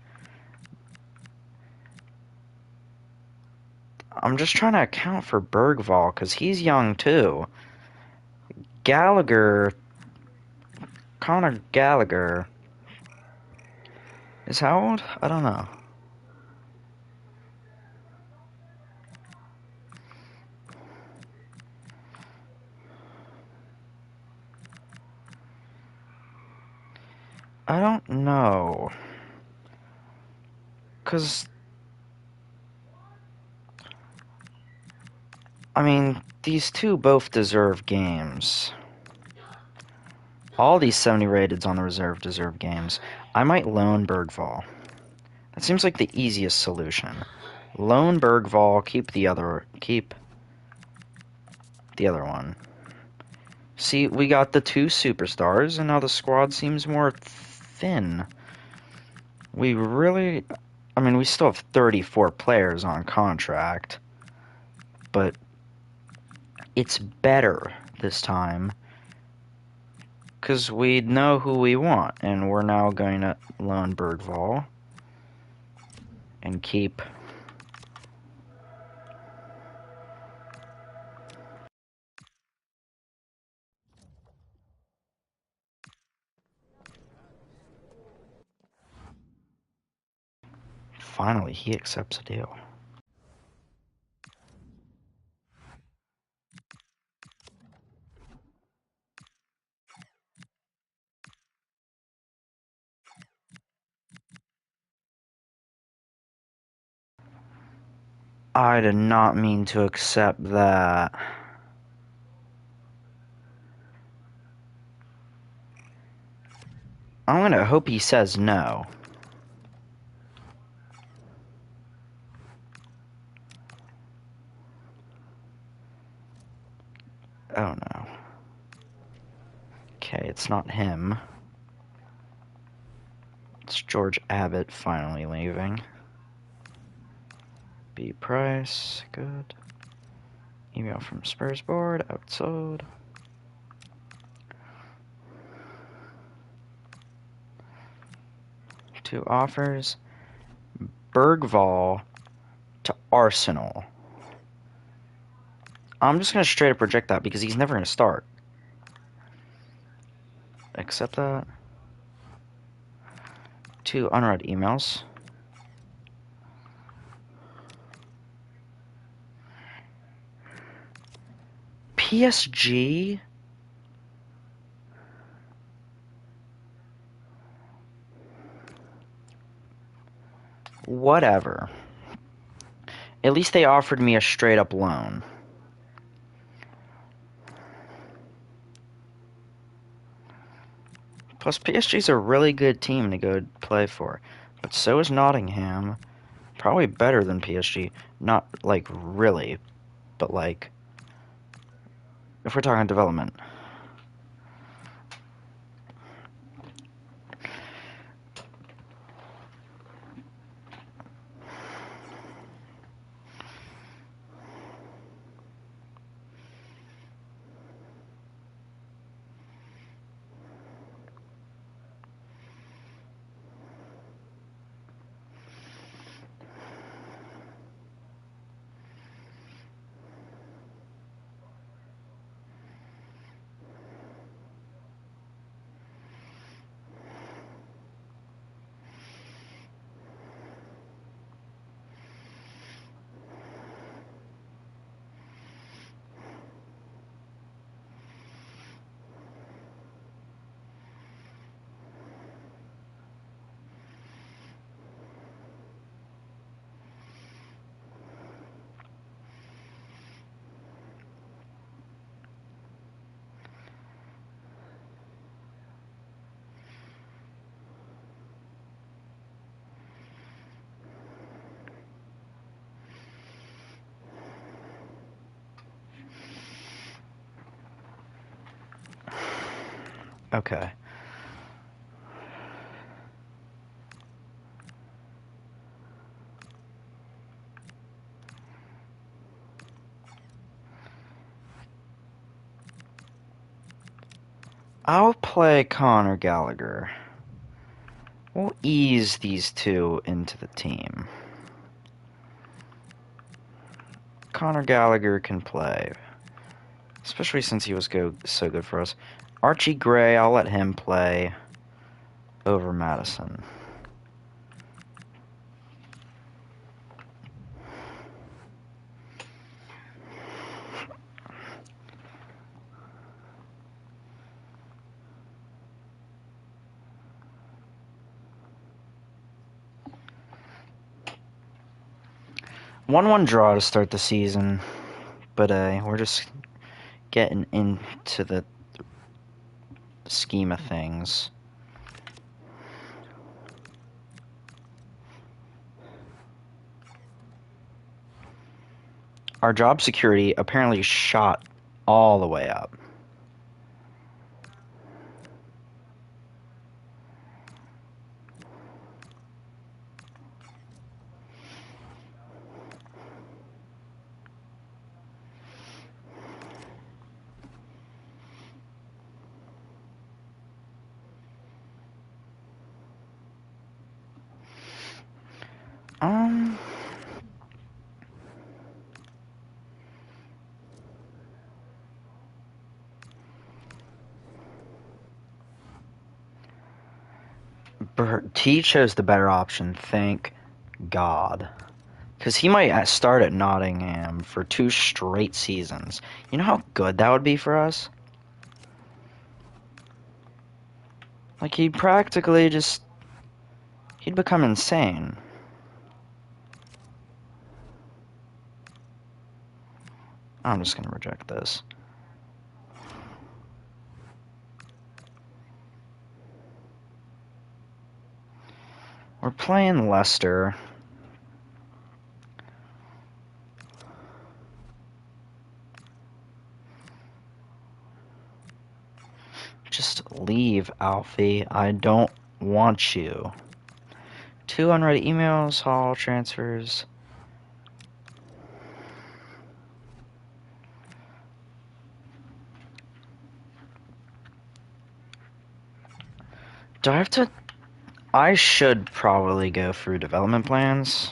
I'm just trying to account for Bergvall, because he's young too. Connor Gallagher, is how old? I don't know. I don't know. Because, I mean, these two both deserve games. All these 70 rateds on the reserve deserve games. I might loan Bergvall. That seems like the easiest solution. Loan Bergvall, keep the other one. See, we got the two superstars, and now the squad seems more thin. We really... I mean, we still have 34 players on contract, but it's better this time, because we know who we want, and we're now going to loan Bergvall and keep... Finally, he accepts a deal. I did not mean to accept that. I'm gonna hope he says no. Oh no. Okay, it's not him. It's George Abbott finally leaving. B. Price, good. Email from Spurs board, outsold. Two offers. Bergvall to Arsenal. I'm just gonna straight up reject that because he's never gonna start. Accept that. Two unread emails. PSG? Whatever. At least they offered me a straight up loan. Plus, PSG's a really good team to go play for. But so is Nottingham. Probably better than PSG. Not, like, really. But, like, if we're talking development. Okay. I'll play Connor Gallagher. We'll ease these two into the team. Connor Gallagher can play, especially since he was so good for us. Archie Gray, I'll let him play over Madison. One draw to start the season, but we're just getting into the scheme of things. Our job security apparently shot all the way up. T chose the better option, thank God. Because he might start at Nottingham for 2 straight seasons. You know how good that would be for us? Like, he'd practically just... He'd become insane. I'm just gonna reject this. We're playing Leicester. Just leave, Alfie. I don't want you. 2 unread emails, hall transfers. Do I have to... I should probably go through development plans.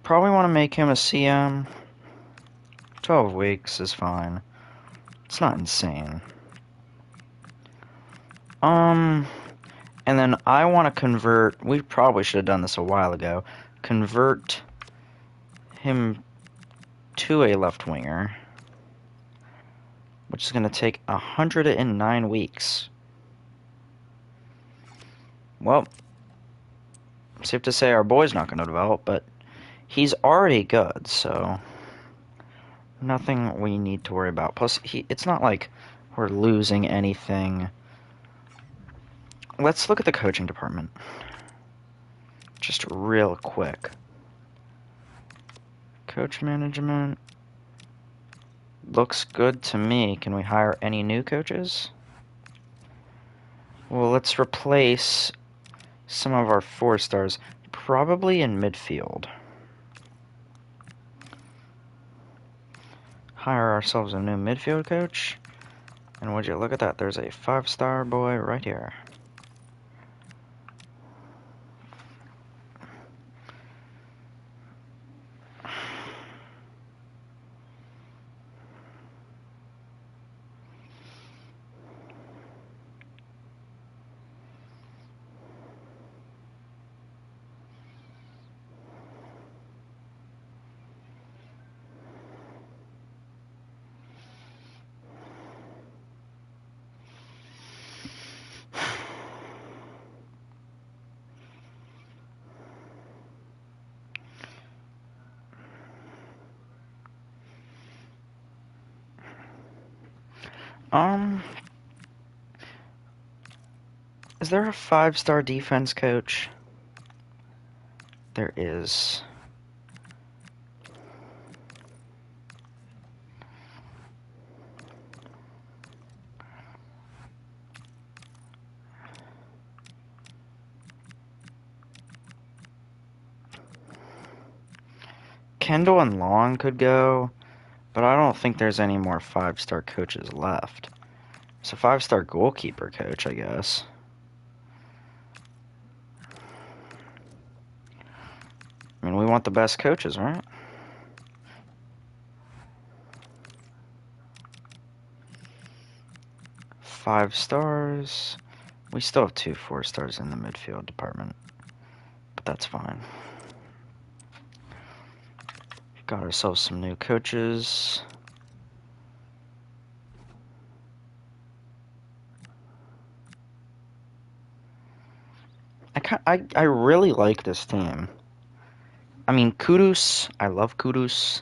Probably want to make him a CM. 12 weeks is fine. It's not insane. And then I want to convert... We probably should have done this a while ago. Convert him to a left winger, which is going to take 109 weeks. Well, safe to say our boy's not going to develop, but he's already good, so nothing we need to worry about. Plus, it's not like we're losing anything. Let's look at the coaching department. Just real quick. Coach management. Looks good to me. Can we hire any new coaches? Well, let's replace some of our 4-stars. Probably in midfield. Hire ourselves a new midfield coach. And would you look at that? There's a 5-star boy right here. Is there a 5-star defense coach? There is. Kendall and Long could go, but I don't think there's any more 5-star coaches left. It's a 5-star goalkeeper coach, I guess. I mean, we want the best coaches, right? Five stars. We still have 2 4-stars in the midfield department, but that's fine. Got ourselves some new coaches. I really like this team. I mean, Kudus. I love Kudus.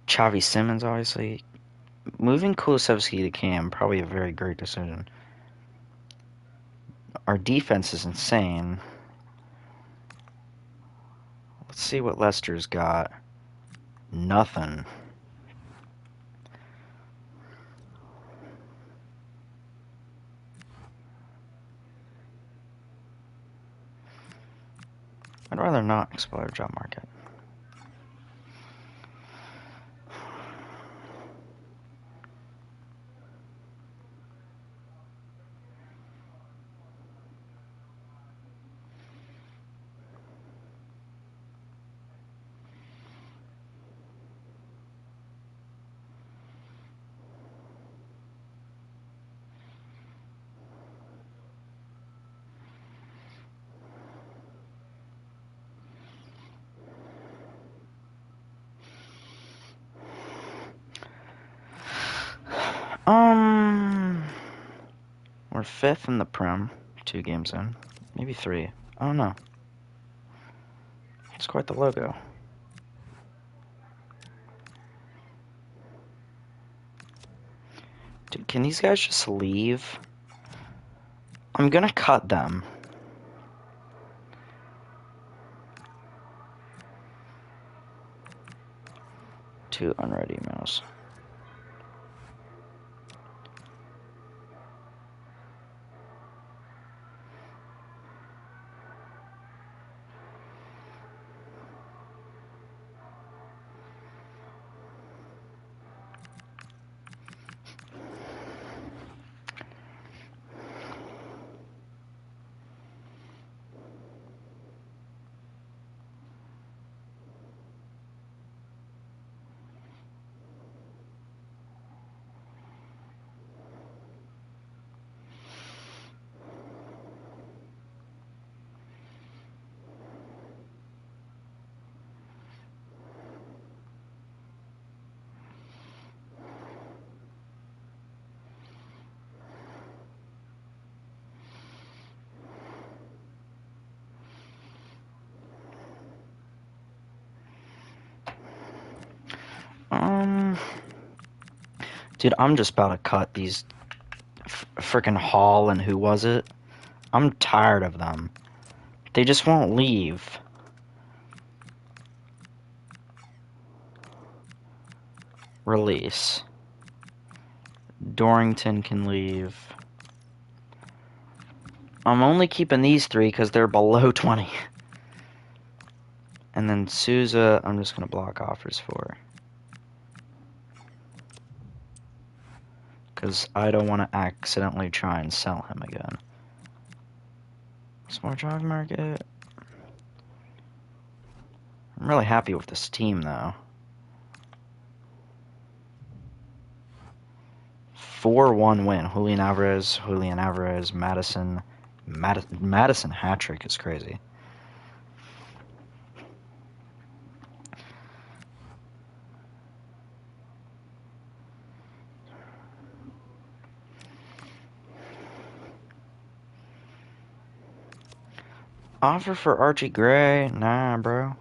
Xavi Simmons, obviously. Moving Kulusevski to Cam, probably a very great decision. Our defense is insane. Let's see what Leicester's got. Nothing. I'd rather not explore job market. We're 5th in the Prem, 2 games in. Maybe 3. I don't know. It's quite the logo. Dude, can these guys just leave? I'm gonna cut them. Two unready mouse. Dude, I'm just about to cut these freaking Hall and who was it? I'm tired of them. They just won't leave. Release. Dorrington can leave. I'm only keeping these 3 because they're below 20. And then Souza, I'm just going to block offers for. Because I don't want to accidentally try and sell him again. Smart job market. I'm really happy with this team, though. 4-1 win. Julian Alvarez, Madison. Madison hat-trick is crazy. Offer for Archie Gray? Nah, bro.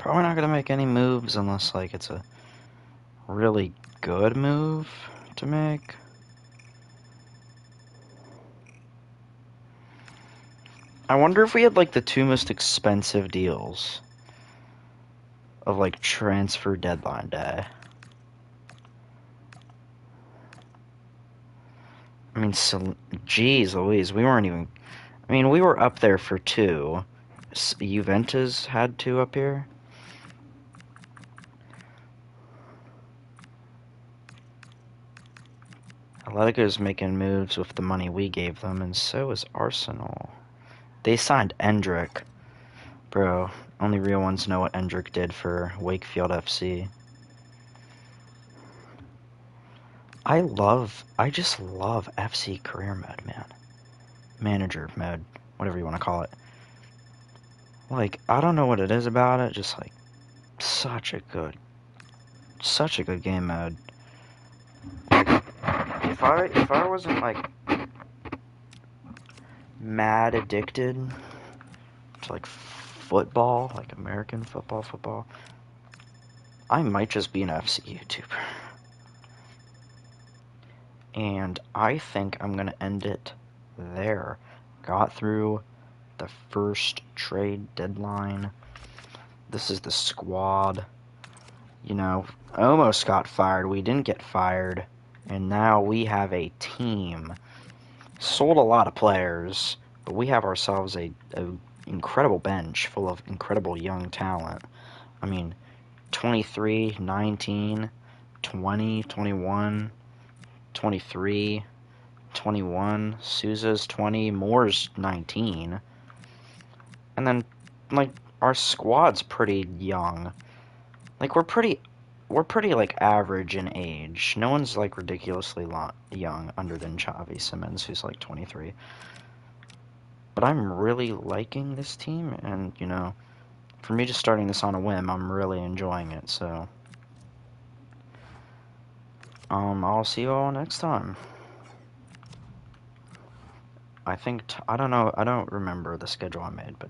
Probably not gonna make any moves unless, like, it's a really good move to make. I wonder if we had, like, the two most expensive deals of, like, transfer deadline day. I mean, so, geez Louise, we weren't even... I mean, we were up there for two. Juventus had two up here. Atletico's making moves with the money we gave them, and so is Arsenal. They signed Endrick. Bro, only real ones know what Endrick did for Wakefield FC. I just love FC career mode, man. Manager mode, whatever you want to call it. Like, I don't know what it is about it, just like, such a good game mode. If I wasn't like mad addicted to like football, like American football, I might just be an FC YouTuber. And I think I'm gonna end it there. Got through the first trade deadline. This is the squad. You know, almost got fired. We didn't get fired. And now we have a team. Sold a lot of players, but we have ourselves a incredible bench full of incredible young talent. I mean, 23, 19, 20, 21, 23, 21, Souza's 20, Moore's 19. And then, like, our squad's pretty young. Like, we're pretty like average in age. No one's like ridiculously young other than Xavi Simons, who's like 23. But I'm really liking this team, and you know, for me just starting this on a whim, I'm really enjoying it. So, I'll see you all next time. I think I don't know. I don't remember the schedule I made, but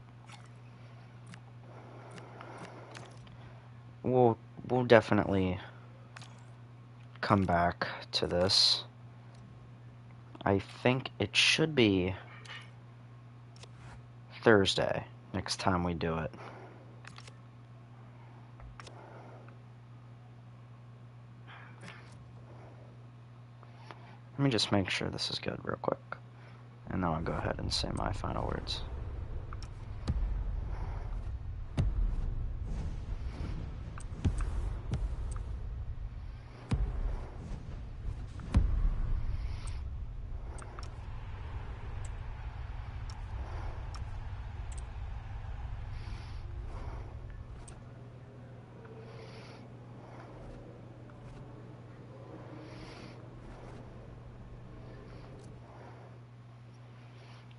we'll definitely come back to this. I think it should be Thursday next time we do it. Let me just make sure this is good real quick, and then I'll go ahead and say my final words.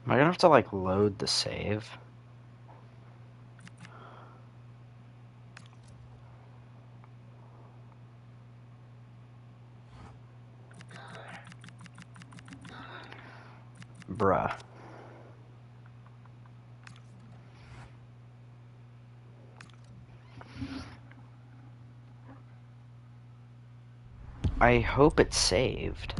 Am I gonna have to like load the save? Bruh. I hope it's saved.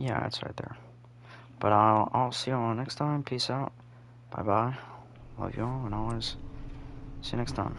Yeah, it's right there. But I'll see you all next time. Peace out. Bye bye. Love you all, and always see you next time.